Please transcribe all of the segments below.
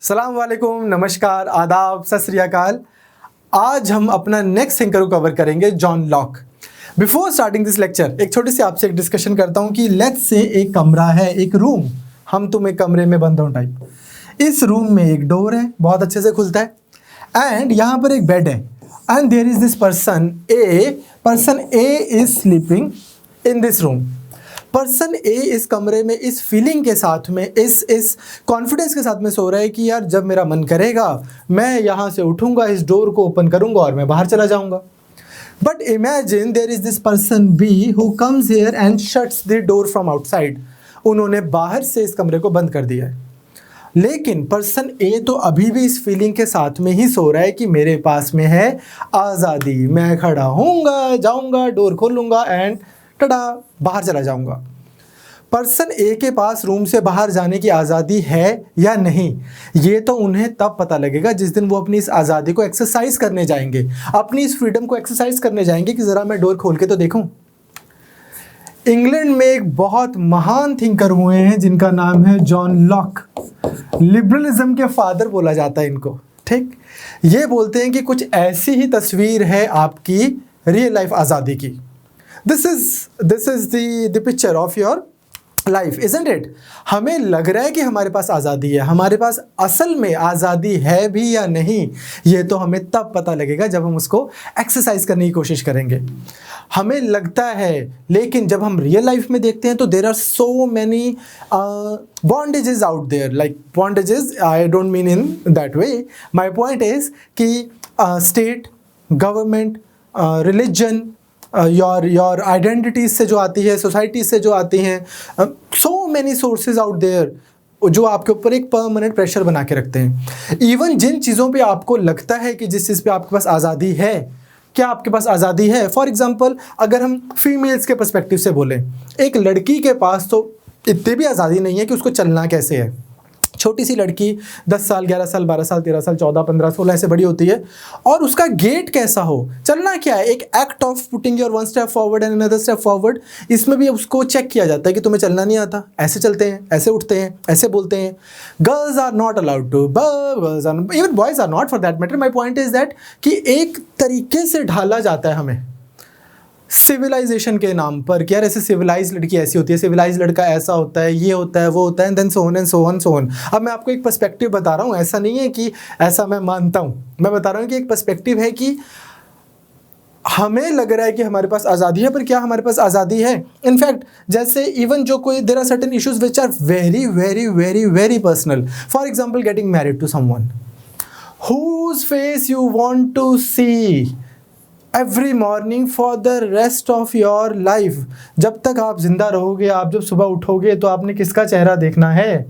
सलाम वालेकुम, नमस्कार, आदाब, सत श्री अकाल। आज हम अपना नेक्स्ट थिंकर को कवर करेंगे, John Locke. Before starting this lecture एक छोटी सी आपसे एक डिस्कशन करता हूँ कि लेट्स से एक कमरा है, एक रूम, हम तुम एक कमरे में बंद हो टाइप। इस रूम में एक डोर है, बहुत अच्छे से खुलता है, एंड यहाँ पर एक बेड है, and there is this person A is sleeping in this room. Person A इस कमरे में इस फीलिंग के साथ में, इस कॉन्फिडेंस के साथ में सो रहा है कि यार जब मेरा मन करेगा मैं यहाँ से उठूंगा, इस डोर को ओपन करूंगा और मैं बाहर चला जाऊंगा। But imagine there is this person B who comes here and shuts the door from outside. उन्होंने बाहर से इस कमरे को बंद कर दिया है, लेकिन पर्सन ए तो अभी भी इस फीलिंग के साथ में ही सो रहा है कि मेरे पास में है आज़ादी, मैं खड़ा होऊंगा, जाऊंगा, डोर खोलूंगा एंड टडा बाहर चला जाऊंगा। पर्सन ए के पास रूम से बाहर जाने की आज़ादी है या नहीं, ये तो उन्हें तब पता लगेगा जिस दिन वो अपनी इस आज़ादी को एक्सरसाइज करने जाएंगे, अपनी इस फ्रीडम को एक्सरसाइज करने जाएंगे कि ज़रा मैं डोर खोल के तो देखूं। इंग्लैंड में एक बहुत महान थिंकर हुए हैं जिनका नाम है जॉन लॉक। लिबरलिज्म के फादर बोला जाता है इनको, ठीक। ये बोलते हैं कि कुछ ऐसी ही तस्वीर है आपकी रियल लाइफ आज़ादी की। This is the picture of your life, isn't it? हमें लग रहा है कि हमारे पास आज़ादी है, हमारे पास असल में आज़ादी है भी या नहीं, ये तो हमें तब पता लगेगा जब हम उसको एक्सरसाइज करने की कोशिश करेंगे। हमें लगता है, लेकिन जब हम रियल लाइफ में देखते हैं तो there are so many bondages out there, like bondages, I don't mean in that way. My point is कि state, government, religion, your identities से जो आती है, सोसाइटी से जो आती हैं, so many sources out there जो आपके ऊपर एक परमानेंट प्रेशर बना के रखते हैं। इवन जिन चीज़ों पे आपको लगता है कि जिस चीज़ पे आपके पास आज़ादी है, क्या आपके पास आज़ादी है? फॉर एग्जांपल अगर हम फीमेल्स के पर्सपेक्टिव से बोलें, एक लड़की के पास तो इतनी भी आज़ादी नहीं है कि उसको चलना कैसे है। छोटी सी लड़की 10 साल, 11 साल, 12 साल, 13 साल, 14, 15, 16 ऐसे बड़ी होती है, और उसका गेट कैसा हो, चलना क्या है, एक act of putting your one step forward and another step forward. इसमें भी उसको चेक किया जाता है कि तुम्हें चलना नहीं आता, ऐसे चलते हैं, ऐसे उठते हैं, ऐसे बोलते हैं। Girls are not allowed to, girls are, even boys are not for that matter. My point is that कि एक तरीके से ढाला जाता है हमें सिविलाइजेशन के नाम पर कि यार ऐसे सिविलाइज लड़की ऐसी होती है, सिविलाइज लड़का ऐसा होता है, ये होता है, वो होता है, then so on and so on so on. अब मैं आपको एक पर्सपेक्टिव बता रहा हूँ, ऐसा नहीं है कि ऐसा मैं मानता हूँ, मैं बता रहा हूँ कि एक पर्सपेक्टिव है कि हमें लग रहा है कि हमारे पास आज़ादी है, पर क्या हमारे पास आज़ादी है? इनफैक्ट जैसे इवन जो कोई there are certain issues which are very very very very personal. For example getting married to someone whose face you want to see every morning for the rest of your life। जब तक आप जिंदा रहोगे, आप जब सुबह उठोगे तो आपने किसका चेहरा देखना है?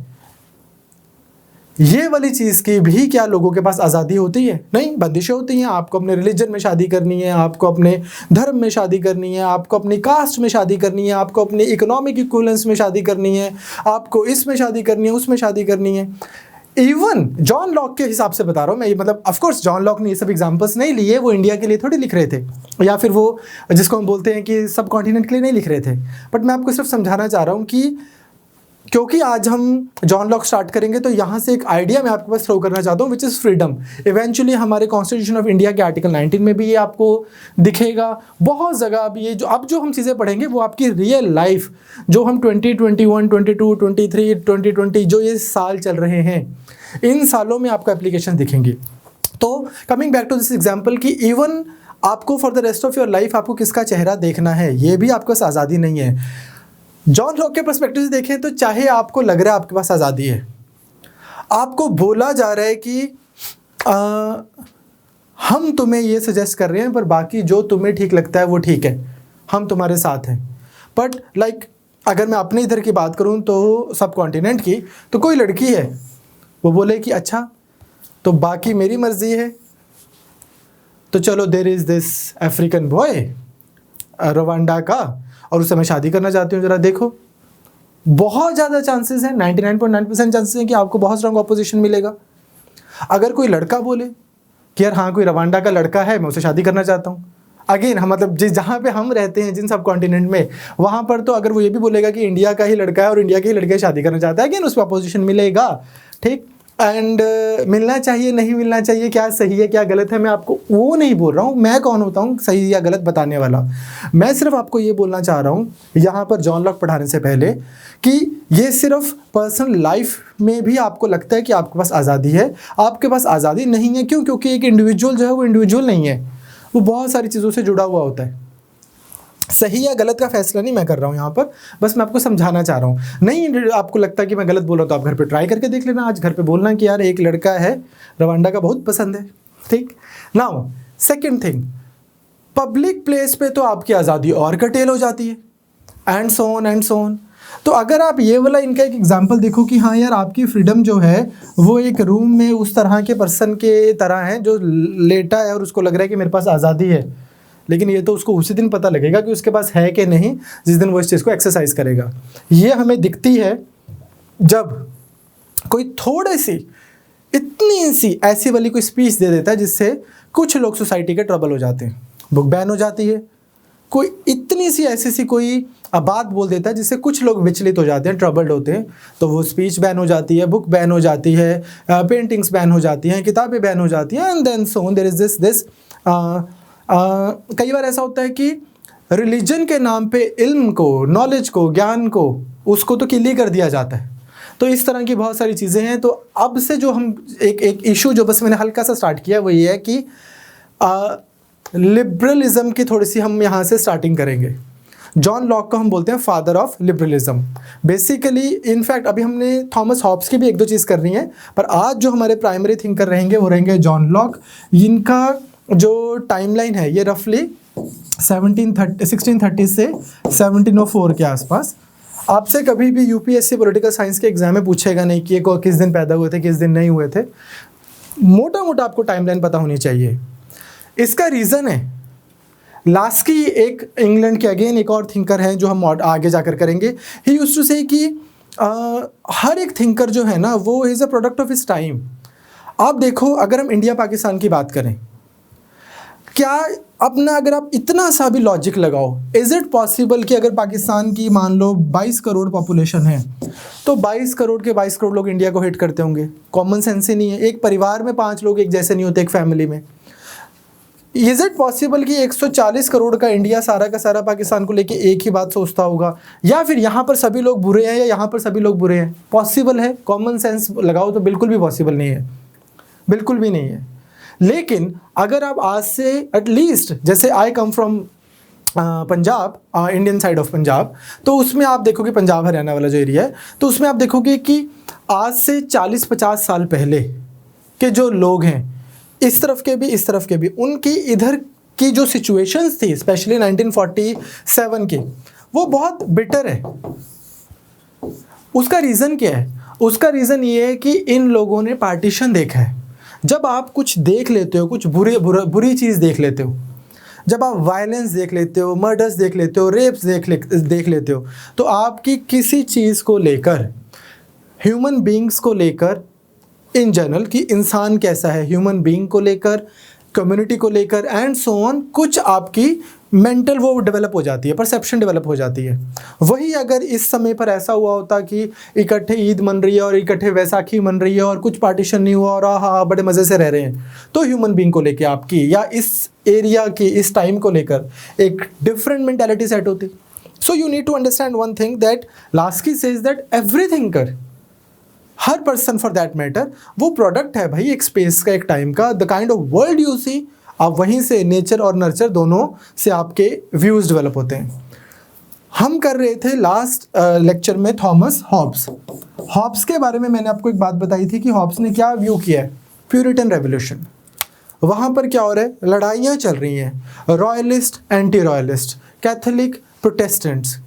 ये वाली चीज़ की भी क्या लोगों के पास आज़ादी होती है? नहीं, बंदिशें होती हैं। आपको अपने रिलीजन में शादी करनी है, आपको अपने धर्म में शादी करनी है, आपको अपनी कास्ट में शादी करनी है, आपको अपने इकोनॉमिक इक्विवेलेंस में शादी करनी है, आपको इसमें शादी करनी है, उसमें शादी करनी है। इवन जॉन लॉक के हिसाब से बता रहा हूँ मैं, मतलब ऑफ कोर्स जॉन लॉक ने ये सब एग्जांपल्स नहीं लिए, वो इंडिया के लिए थोड़ी लिख रहे थे, या फिर वो जिसको हम बोलते हैं कि सब कॉन्टिनेंट के लिए नहीं लिख रहे थे। बट मैं आपको सिर्फ समझाना चाह रहा हूँ कि क्योंकि आज हम जॉन लॉक स्टार्ट करेंगे तो यहाँ से एक आइडिया मैं आपके पास थ्रो करना चाहता हूँ, विच इज़ फ्रीडम। इवेंचुअली हमारे कॉन्स्टिट्यूशन ऑफ इंडिया के आर्टिकल 19 में भी ये आपको दिखेगा, बहुत जगह। अब ये जो हम चीज़ें पढ़ेंगे वो आपकी रियल लाइफ, जो हम 2021, 22, 23, 2020 जो ये साल चल रहे हैं, इन सालों में आपको एप्लीकेशन दिखेंगी। तो coming back to this example कि इवन आपको for the rest of your life आपको किसका चेहरा देखना है, ये भी आपके पास आज़ादी नहीं है। जॉन लॉक के पर्सपेक्टिव से देखें तो चाहे आपको लग रहा है आपके पास आज़ादी है, आपको बोला जा रहा है कि हम तुम्हें ये सजेस्ट कर रहे हैं, पर बाकी जो तुम्हें ठीक लगता है वो ठीक है, हम तुम्हारे साथ हैं। बट लाइक अगर मैं अपने इधर की बात करूं तो सब कॉन्टिनेंट की, तो कोई लड़की है वो बोले कि अच्छा तो बाकी मेरी मर्जी है, तो चलो there is this African boy Rwanda का, और उससे मैं शादी करना चाहती हूँ, ज़रा देखो। बहुत ज़्यादा चांसेस हैं, 99.9% चांसेस हैं कि आपको बहुत स्ट्रॉन्ग ऑपोजिशन मिलेगा। अगर कोई लड़का बोले कि यार हाँ कोई रवांडा का लड़का है, मैं उससे शादी करना चाहता हूँ, अगेन हम मतलब जिस जहाँ पे हम रहते हैं, जिन सब कॉन्टिनेंट में, वहाँ पर तो अगर वो ये भी बोलेगा कि इंडिया का ही लड़का है और इंडिया की ही लड़के शादी करना चाहता है, अगेन उस पर अपोजिशन मिलेगा, ठीक। एंड मिलना चाहिए नहीं मिलना चाहिए, क्या सही है क्या गलत है, मैं आपको वो नहीं बोल रहा हूँ। मैं कौन होता हूँ सही या गलत बताने वाला। मैं सिर्फ आपको ये बोलना चाह रहा हूँ यहाँ पर जॉन लॉक पढ़ाने से पहले कि ये सिर्फ पर्सनल लाइफ में भी आपको लगता है कि आपके पास आज़ादी है, आपके पास आज़ादी नहीं है। क्यों? क्योंकि एक इंडिविजुअल जो है वो इंडिविजुअल नहीं है, वो बहुत सारी चीज़ों से जुड़ा हुआ होता है। सही या गलत का फैसला नहीं मैं कर रहा हूँ यहाँ पर, बस मैं आपको समझाना चाह रहा हूँ। नहीं आपको लगता है कि मैं गलत बोल रहा हूँ तो आप घर पे ट्राई करके देख लेना। आज घर पे बोलना कि यार एक लड़का है रवांडा का, बहुत पसंद है, ठीक। Now second thing, public place पे तो आपकी आज़ादी और कटेल हो जाती है, and so on and so on. तो अगर आप ये वाला इनका एक एग्जाम्पल देखो कि हाँ यार आपकी फ्रीडम जो है वो एक रूम में उस तरह के पर्सन के तरह है जो लेटा है और उसको लग रहा है कि मेरे पास आज़ादी है, लेकिन ये तो उसको उसी दिन पता लगेगा कि उसके पास है कि नहीं जिस दिन वो इस चीज़ को एक्सरसाइज करेगा। ये हमें दिखती है जब कोई थोड़ी सी इतनी सी ऐसी वाली कोई स्पीच दे देता है जिससे कुछ लोग सोसाइटी के ट्रबल हो जाते हैं, बुक बैन हो जाती है। कोई इतनी सी ऐसी सी कोई बात बोल देता है जिससे कुछ लोग विचलित हो जाते हैं, ट्रबल्ड होते हैं, तो वो स्पीच बैन हो जाती है, बुक बैन हो जाती है, पेंटिंग्स बैन हो जाती हैं, किताबें बैन हो जाती हैं, and then so on there is this कई बार ऐसा होता है कि रिलीजन के नाम पे इल्म को, नॉलेज को, ज्ञान को, उसको तो किल ही कर दिया जाता है। तो इस तरह की बहुत सारी चीज़ें हैं। तो अब से जो हम एक इशू जो बस मैंने हल्का सा स्टार्ट किया वो ये है कि लिबरलिज्म की थोड़ी सी हम यहाँ से स्टार्टिंग करेंगे। जॉन लॉक को हम बोलते हैं father of liberalism. Basically in fact अभी हमने थॉमस हॉब्स की भी एक दो चीज़ करनी है, पर आज जो हमारे प्राइमरी थिंकर रहेंगे वो रहेंगे जॉन लॉक। इनका जो टाइमलाइन है ये रफली 1630 से 1704 के आसपास। आपसे कभी भी यूपीएससी पॉलिटिकल साइंस के एग्जाम में पूछेगा नहीं कि ये किस दिन पैदा हुए थे, किस दिन नहीं हुए थे। मोटा मोटा आपको टाइमलाइन पता होनी चाहिए। इसका रीज़न है लास्की, एक इंग्लैंड के अगेन एक और थिंकर हैं जो हम आगे जाकर करेंगे। ही यूज्ड टू से कि हर एक थिंकर जो है ना वो is a product of his time. आप देखो अगर हम इंडिया पाकिस्तान की बात करें, क्या अपना अगर आप इतना सा भी लॉजिक लगाओ, इज़ इट पॉसिबल कि अगर पाकिस्तान की मान लो 22 करोड़ पॉपुलेशन है तो 22 करोड़ के 22 करोड़ लोग इंडिया को हिट करते होंगे? कॉमन सेंस ही नहीं है। एक परिवार में 5 लोग एक जैसे नहीं होते, एक फैमिली में। इज़ इट पॉसिबल कि 140 करोड़ का इंडिया सारा का सारा पाकिस्तान को लेके एक ही बात सोचता होगा, या फिर यहाँ पर सभी लोग बुरे हैं या यहाँ पर सभी लोग बुरे हैं? पॉसिबल है? कॉमन सेंस लगाओ तो बिल्कुल भी पॉसिबल नहीं है, बिल्कुल भी नहीं है। लेकिन अगर आप आज से एटलीस्ट, जैसे I come from Punjab, Indian side of Punjab, तो उसमें आप देखोगे पंजाब हरियाणा वाला जो एरिया है, तो उसमें आप देखोगे कि आज से 40-50 साल पहले के जो लोग हैं, इस तरफ के भी इस तरफ के भी, उनकी इधर की जो सिचुएशंस थी स्पेशली 1947 की, वो बहुत बिटर है। उसका रीज़न क्या है? उसका रीज़न ये है कि इन लोगों ने पार्टीशन देखा है। जब आप कुछ देख लेते हो, कुछ बुरी चीज़ देख लेते हो, जब आप वायलेंस देख लेते हो, मर्डर्स देख लेते हो, रेप्स देख लेते हो, तो आपकी किसी चीज़ को लेकर, ह्यूमन बींग्स को लेकर इन जनरल कि इंसान कैसा है, ह्यूमन बींग को लेकर, कम्युनिटी को लेकर एंड सो ऑन, कुछ आपकी मेंटल वो डेवलप हो जाती है, परसेप्शन डेवलप हो जाती है। वही अगर इस समय पर ऐसा हुआ होता कि इकट्ठे ईद मन रही है और इकट्ठे वैसाखी मन रही है और कुछ पार्टीशन नहीं हुआ और हाँ बड़े मज़े से रह रहे हैं, तो ह्यूमन बींग को लेके आपकी या इस एरिया की, इस टाइम को लेकर एक डिफरेंट मेंटालिटी सेट होती। So you need to understand one thing, that Laski says that every thinker, हर पर्सन फॉर दैट मैटर, वो प्रोडक्ट है भाई एक स्पेस का, एक टाइम का। The kind of world you see, आप वहीं से नेचर और नर्चर दोनों से आपके व्यूज़ डेवलप होते हैं। हम कर रहे थे लास्ट लेक्चर में थॉमस हॉब्स। हॉब्स के बारे में मैंने आपको एक बात बताई थी कि हॉब्स ने क्या व्यू किया है, प्यूरिटन रेवोल्यूशन। वहाँ पर क्या हो रहा है, लड़ाइयाँ चल रही हैं, royalist anti royalist, Catholic Protestants,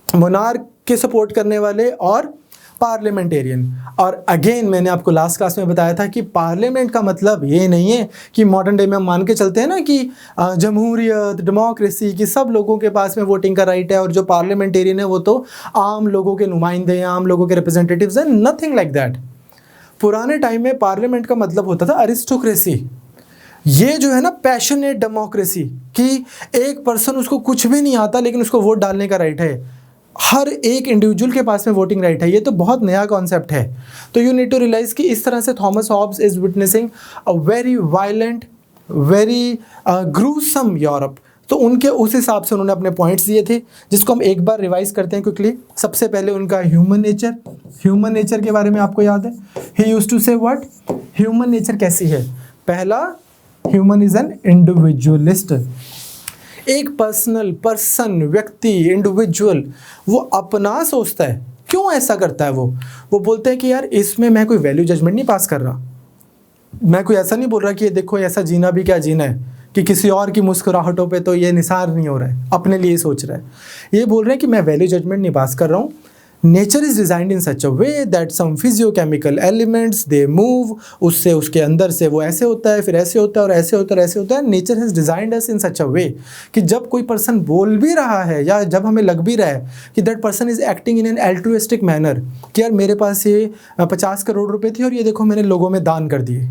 monarch के सपोर्ट करने वाले और पार्लियामेंटेरियन। और अगेन मैंने आपको लास्ट क्लास में बताया था कि पार्लियामेंट का मतलब ये नहीं है कि मॉडर्न डे में हम मान के चलते हैं ना कि जमहूरियत, डेमोक्रेसी की सब लोगों के पास में वोटिंग का राइट है और जो पार्लियामेंटेरियन है वो तो आम लोगों के नुमाइंदे हैं, आम लोगों के रिप्रेजेंटेटिव्स हैं। Nothing like that. पुराने टाइम में पार्लियामेंट का मतलब होता था अरिस्टोक्रेसी। ये जो है ना पैशनेट डेमोक्रेसी, कि एक पर्सन उसको कुछ भी नहीं आता लेकिन उसको वोट डालने का राइट है। हर एक इंडिविजुअल के पास में वोटिंग राइट है। ये तो बहुत नया कॉन्सेप्ट है। तो यू नीड टू रियलाइज कि इस तरह से Thomas Hobbes is witnessing a very violent, very gruesome Europe. तो उनके उस हिसाब से उन्होंने अपने पॉइंट्स दिए थे, जिसको हम एक बार रिवाइज करते हैं क्विकली। सबसे पहले उनका ह्यूमन नेचर के बारे में आपको याद है। ही यूज्ड टू से व्हाट, ह्यूमन नेचर कैसी है। पहला, ह्यूमन इज एन इंडिविजुअलिस्ट। एक पर्सन, व्यक्ति, इंडिविजुअल, वो अपना सोचता है। क्यों ऐसा करता है वो बोलते हैं कि यार इसमें मैं कोई वैल्यू जजमेंट नहीं पास कर रहा, मैं कोई ऐसा नहीं बोल रहा कि ये देखो ऐसा जीना भी क्या जीना है, कि किसी और की मुस्कुराहटों पे तो ये निसार नहीं हो रहा है, अपने लिए सोच रहा है। ये बोल रहे हैं कि मैं वैल्यू जजमेंट नहीं पास कर रहा हूँ। Nature is designed in such a way that some physiochemical elements they move, उससे उसके अंदर से वो ऐसे होता है, फिर ऐसे होता है और ऐसे होता है और ऐसे होता है। Nature has designed us in such a वे कि जब कोई पर्सन बोल भी रहा है या जब हमें लग भी रहा है कि that person is acting in an altruistic manner, कि यार मेरे पास ये 50 करोड़ रुपए थे और ये देखो मैंने लोगों में दान कर दिए,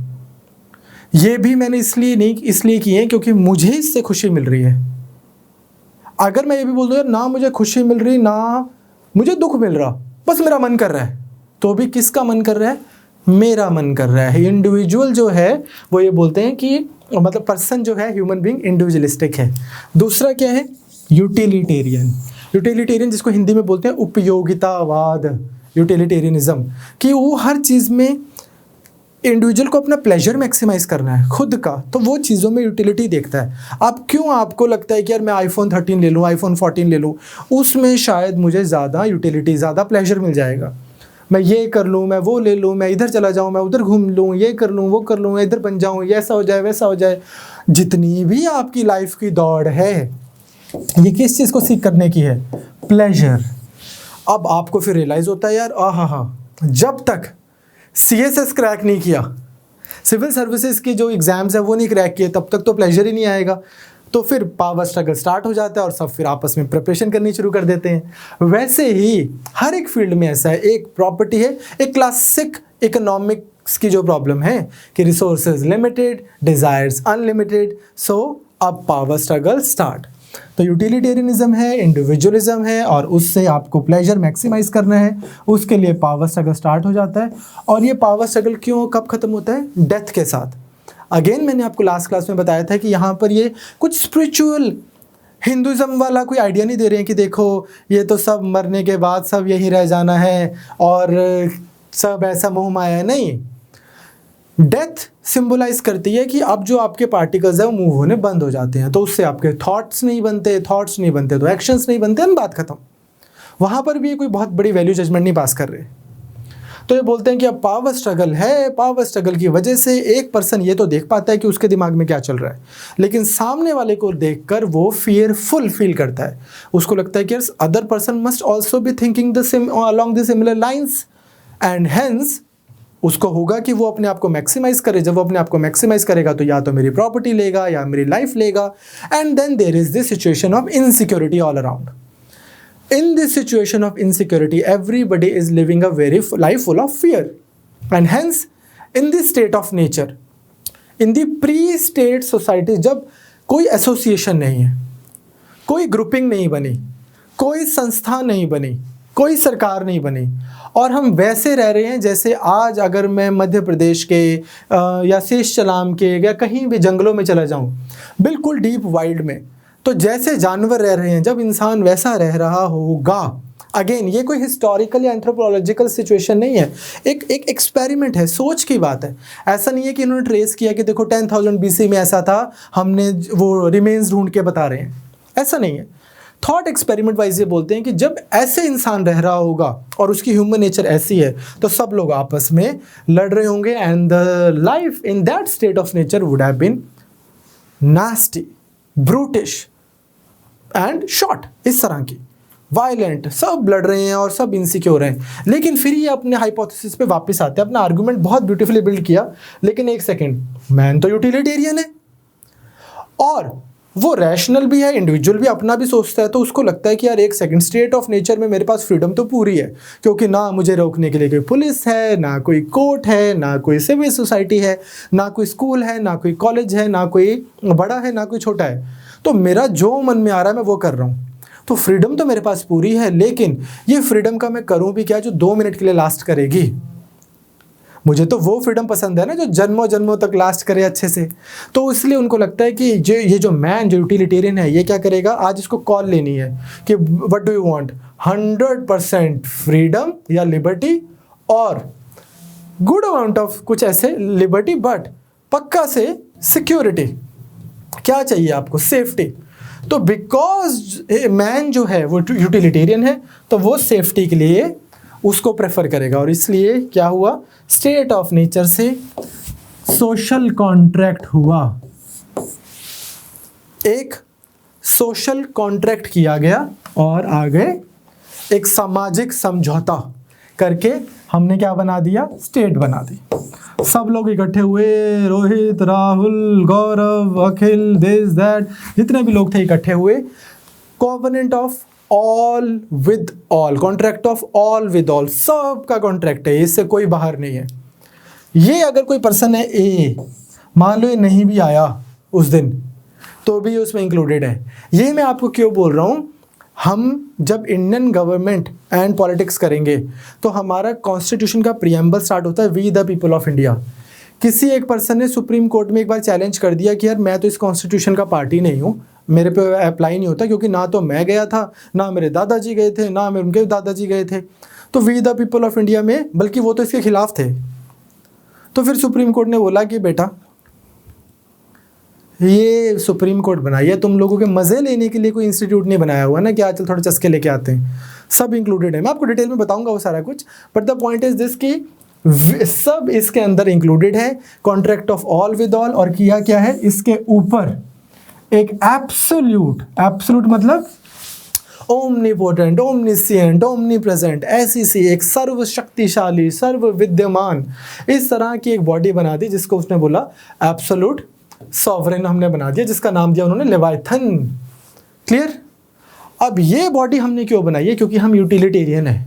ये भी मैंने इसलिए किए क्योंकि मुझे इससे खुशी मिल रही है। अगर मैं ये भी बोल दूं यार ना मुझे खुशी मिल रही ना मुझे दुख मिल रहा, बस मेरा मन कर रहा है, तो भी किसका मन कर रहा है, मेरा मन कर रहा है। इंडिविजुअल जो है वो ये बोलते हैं कि मतलब पर्सन जो है, ह्यूमन बीइंग इंडिविजुअलिस्टिक है। दूसरा क्या है, यूटिलिटेरियन जिसको हिंदी में बोलते हैं उपयोगितावाद, यूटिलिटेरियनिज्म, कि वो हर चीज़ में इंडिविजुअल को अपना प्लेजर मैक्सिमाइज करना है खुद का, तो वो चीज़ों में यूटिलिटी देखता है। अब क्यों आपको लगता है कि यार मैं आईफोन 13 ले लूँ, आईफोन 14 ले लूँ, उसमें शायद मुझे ज़्यादा यूटिलिटी, ज़्यादा प्लेजर मिल जाएगा, मैं ये कर लूँ, मैं वो ले लूँ, मैं इधर चला जाऊँ, मैं उधर घूम लूँ, ये कर लूँ, वो कर लूँ, इधर बन जाऊँ, ये ऐसा हो जाए वैसा हो जाए। जितनी भी आपकी लाइफ की दौड़ है ये किस चीज़ को सीख करने की है, प्लेजर। अब आपको फिर रियलाइज़ होता है यार जब तक CSS क्रैक नहीं किया, सिविल सर्विसेज की जो एग्ज़ाम्स है वो नहीं क्रैक किए, तब तक तो प्लेजर ही नहीं आएगा। तो फिर पावर स्ट्रगल स्टार्ट हो जाता है और सब फिर आपस में प्रिपरेशन करनी शुरू कर देते हैं। वैसे ही हर एक फील्ड में ऐसा है। एक प्रॉपर्टी है, एक क्लासिक इकोनॉमिक्स की जो प्रॉब्लम है कि रिसोर्सेज लिमिटेड, डिज़ायर्स अनलिमिटेड, सो अब पावर स्ट्रगल स्टार्ट। तो यूटिलिटेरियनिज्म है, इंडिविजुअलिज्म है, और उससे आपको प्लेजर मैक्सिमाइज करना है, उसके लिए पावर स्ट्रगल स्टार्ट हो जाता है। और ये पावर स्ट्रगल कब खत्म होता है, डेथ के साथ। अगेन मैंने आपको लास्ट क्लास में बताया था कि यहाँ पर ये कुछ स्पिरिचुअल हिंदुज़म वाला कोई आइडिया नहीं दे रहे हैं कि देखो ये तो सब मरने के बाद सब यहीं रह जाना है और सब ऐसा मोह माया है। नहीं, डेथ सिंबलाइज करती है कि अब जो आपके पार्टिकल्स है वो मूव होने बंद हो जाते हैं, तो उससे आपके थॉट्स नहीं बनते तो एक्शंस नहीं बनते, बात खत्म। वहाँ पर भी ये कोई बहुत बड़ी वैल्यू जजमेंट नहीं पास कर रहे। तो ये बोलते हैं कि अब पावर स्ट्रगल है, पावर स्ट्रगल की वजह से एक पर्सन ये तो देख पाता है कि उसके दिमाग में क्या चल रहा है, लेकिन सामने वाले को देखकर वो फियरफुल फील करता है। उसको लगता है कि other person must also be thinking along the similar lines, and hence उसको होगा कि वो अपने आप को मैक्सिमाइज करे। जब वो अपने आप को मैक्सिमाइज करेगा तो या तो मेरी प्रॉपर्टी लेगा या मेरी लाइफ लेगा। And then there is this situation of insecurity all around. In this situation of insecurity, everybody is living a very life full of fear, and hence in this state of nature, in the pre-state society, जब कोई association नहीं है, कोई grouping नहीं बनी, कोई संस्था नहीं बनी, कोई सरकार नहीं बनी, और हम वैसे रह रहे हैं जैसे आज अगर मैं मध्य प्रदेश के या शेषचलाम के या कहीं भी जंगलों में चला जाऊं, बिल्कुल डीप वाइल्ड में, तो जैसे जानवर रह रहे हैं, जब इंसान वैसा रह रहा होगा। अगेन ये कोई हिस्टोरिकल या एंथ्रोपोलॉजिकल सिचुएशन नहीं है, एक एक्सपेरिमेंट है, सोच की बात है। ऐसा नहीं है कि इन्होंने ट्रेस किया कि देखो 10,000 BC में ऐसा था, हमने वो रिमेन्स ढूंढ के बता रहे हैं, ऐसा नहीं है। थॉट एक्सपेरिमेंट वाइज ये बोलते हैं कि जब ऐसे इंसान रह रहा होगा और उसकी ह्यूमन नेचर ऐसी है, तो सब लोग आपस में लड़ रहे होंगे, and the life in that state of nature would have been nasty, brutish and short, इस तरह की वायलेंट, सब लड़ रहे हैं और सब इनसिक्योर हैं। लेकिन फिर ये अपने हाइपोथेसिस पे वापस आते हैं। अपना आर्गुमेंट बहुत ब्यूटीफुली बिल्ड किया, लेकिन एक सेकेंड, मैन तो यूटिलिटेरियन है और वो रैशनल भी है, इंडिविजुअल भी अपना भी सोचता है, तो उसको लगता है कि यार एक सेकंड, स्टेट ऑफ नेचर में मेरे पास फ्रीडम तो पूरी है, क्योंकि ना मुझे रोकने के लिए कोई पुलिस है, ना कोई कोर्ट है, ना कोई सिविल सोसाइटी है, ना कोई स्कूल है, ना कोई कॉलेज है, ना कोई बड़ा है, ना कोई छोटा है। तो मेरा जो मन में आ रहा है मैं वो कर रहा हूँ। तो फ्रीडम तो मेरे पास पूरी है, लेकिन ये फ्रीडम का मैं करूं भी क्या जो 2 मिनट के लिए लास्ट करेगी। मुझे तो वो फ्रीडम पसंद है ना जो जन्मों जन्मों तक लास्ट करे अच्छे से। तो इसलिए उनको लगता है कि ये जो मैन जो यूटिलिटेरियन है ये क्या करेगा, आज इसको कॉल लेनी है कि what do you want, 100% freedom या लिबर्टी और गुड अमाउंट ऑफ कुछ ऐसे लिबर्टी, बट पक्का से सिक्योरिटी। क्या चाहिए आपको, सेफ्टी। तो बिकॉज मैन जो है वो यूटिलिटेरियन है तो वो सेफ्टी के लिए उसको प्रेफर करेगा, और इसलिए क्या हुआ, स्टेट ऑफ नेचर से सोशल कॉन्ट्रैक्ट हुआ, एक सोशल कॉन्ट्रैक्ट किया गया और आगे एक सामाजिक समझौता करके हमने क्या बना दिया, स्टेट बना दी। सब लोग इकट्ठे हुए, रोहित, राहुल, गौरव, अखिल, दिस दैट, जितने भी लोग थे इकट्ठे हुए। Covenant of all with all, contract of all with all, सब का कॉन्ट्रैक्ट है, इससे कोई बाहर नहीं है। ये अगर कोई पर्सन है ए, मान लो ये नहीं भी आया उस दिन तो भी उसमें इंक्लूडेड है। ये मैं आपको क्यों बोल रहा हूँ, हम जब इंडियन गवर्नमेंट एंड पॉलिटिक्स करेंगे तो हमारा कॉन्स्टिट्यूशन का प्रीएम्बल स्टार्ट होता है we the people of India. किसी एक पर्सन ने सुप्रीम कोर्ट में एक बार चैलेंज कर दिया कि यार मैं तो इस कॉन्स्टिट्यूशन का पार्टी नहीं हूँ, मेरे पे अप्लाई नहीं होता, क्योंकि ना तो मैं गया था, ना मेरे दादाजी गए थे, ना मेरे उनके दादाजी गए थे, तो we the people of India में, बल्कि वो तो इसके खिलाफ थे। तो फिर सुप्रीम कोर्ट ने बोला कि बेटा ये सुप्रीम कोर्ट बनाई है, तुम लोगों के मज़े लेने के लिए कोई इंस्टीट्यूट नहीं बनाया हुआ ना कि आज चल थोड़े चस्के लेके आते हैं, सब इंक्लूडेड है। मैं आपको डिटेल में बताऊंगा वो सारा कुछ, but the point is this कि सब इसके अंदर इंक्लूडेड है, contract of all with all. और किया क्या है, इसके ऊपर एक एब्सोल्यूट मतलब ओमनीपोटेंट, ओमनिसिएंट, ओमनीप्रेजेंट, ऐसी सी एक सर्वशक्तिशाली, सर्व विद्यमान, इस तरह की एक बॉडी बना दी जिसको उसने बोला एब्सोल्यूट सॉवरेन हमने बना दिया, जिसका नाम दिया उन्होंने लेवाइथन। क्लियर। अब ये बॉडी हमने क्यों बनाई है, क्योंकि हम यूटिलिटेरियन है।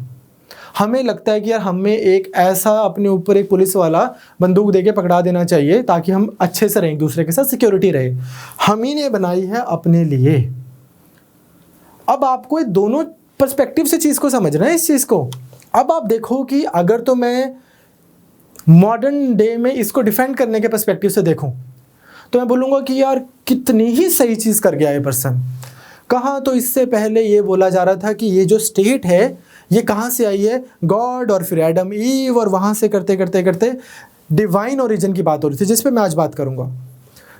हमें लगता है कि यार हमें एक ऐसा अपने ऊपर एक पुलिस वाला बंदूक देके पकड़ा देना चाहिए ताकि हम अच्छे से रहें, दूसरे के साथ सिक्योरिटी रहे। हम ही ने बनाई है अपने लिए। अब आपको दोनों पर्सपेक्टिव से चीज़ को समझना है, इस चीज़ को। अब आप देखो कि अगर तो मैं मॉडर्न डे में इसको डिफेंड करने के पर्सपेक्टिव से देखूं तो मैं बोलूँगा कि यार कितनी ही सही चीज़ कर गया ये पर्सन। कहाँ तो इससे पहले ये बोला जा रहा था कि ये जो स्टेट है ये कहाँ से आई है, गॉड और फिर एडम ईव, और वहाँ से करते करते करते डिवाइन ओरिजिन की बात हो रही थी, जिस पे मैं आज बात करूँगा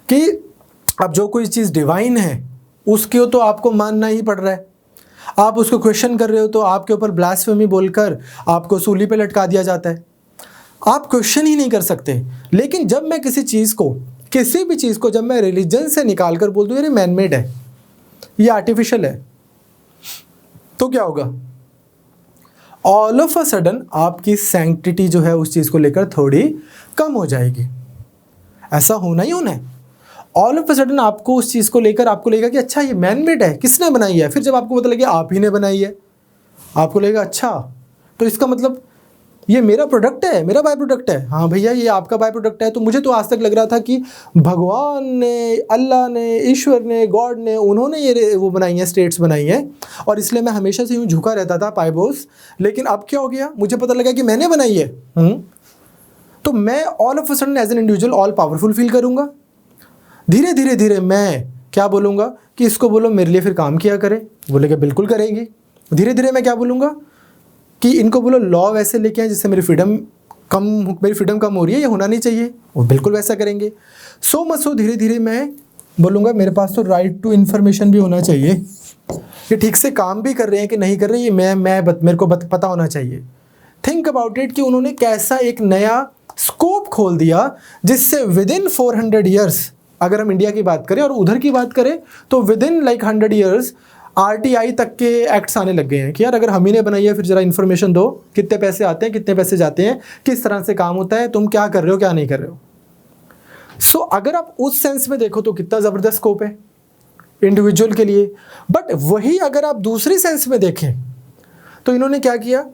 कि अब जो कोई चीज़ डिवाइन है उसको तो आपको मानना ही पड़ रहा है। आप उसको क्वेश्चन कर रहे हो तो आपके ऊपर ब्लास्फेमी बोलकर आपको सूली पे लटका दिया जाता है, आप क्वेश्चन ही नहीं कर सकते। लेकिन जब मैं किसी चीज़ को, किसी भी चीज़ को जब मैं रिलीजन से निकाल कर बोल दूँ ये मैन मेड है, ये आर्टिफिशियल है, तो क्या होगा, ऑल ऑफ अ सडन आपकी सैंक्टिटी जो है उस चीज़ को लेकर थोड़ी कम हो जाएगी। ऐसा होना ही होना है। ऑल ऑफ अ सडन आपको उस चीज़ को लेकर आपको लगेगा कि अच्छा ये मैन मेड है, किसने बनाई है। फिर जब आपको पता लगे आप ही ने बनाई है, आपको लगेगा अच्छा तो इसका मतलब ये मेरा प्रोडक्ट है, मेरा बाय प्रोडक्ट है। हाँ भैया ये आपका बाय प्रोडक्ट है। तो मुझे तो आज तक लग रहा था कि भगवान ने, अल्लाह ने, ईश्वर ने, गॉड ने, उन्होंने ये वो बनाई हैं, स्टेट्स बनाई हैं, और इसलिए मैं हमेशा से यूँ झुका रहता था पाइबोस। लेकिन अब क्या हो गया, मुझे पता लगा कि मैंने बनाई है। तो मैं all of a sudden as an individual all powerful feel करूँगा। धीरे धीरे धीरे मैं क्या बोलूँगा कि इसको बोलो मेरे लिए फिर काम किया करे, बोलेगा बिल्कुल करेंगी। धीरे धीरे मैं क्या बोलूँगा कि इनको बोलो लॉ वैसे लेके आए जिससे मेरी फ्रीडम कम हो रही है, ये होना नहीं चाहिए, वो बिल्कुल वैसा करेंगे। सो मच सो धीरे धीरे मैं बोलूँगा मेरे पास तो राइट टू इन्फॉर्मेशन भी होना चाहिए, ये ठीक से काम भी कर रहे हैं कि नहीं कर रहे हैं ये मेरे को पता होना चाहिए। थिंक अबाउट इट कि उन्होंने कैसा एक नया स्कोप खोल दिया जिससे विद इन 400 ईयर्स, अगर हम इंडिया की बात करें और उधर की बात करें तो with in like 100 years RTI तक के एक्ट्स आने लग गए हैं कि यार अगर हम ही ने बनाई है फिर जरा इन्फॉर्मेशन दो, कितने पैसे आते हैं, कितने पैसे जाते हैं, किस तरह से काम होता है, तुम क्या कर रहे हो क्या नहीं कर रहे हो। सो अगर आप उस सेंस में देखो तो कितना ज़बरदस्त स्कोप है इंडिविजुअल के लिए। बट वही अगर आप दूसरी सेंस में देखें तो इन्होंने क्या किया,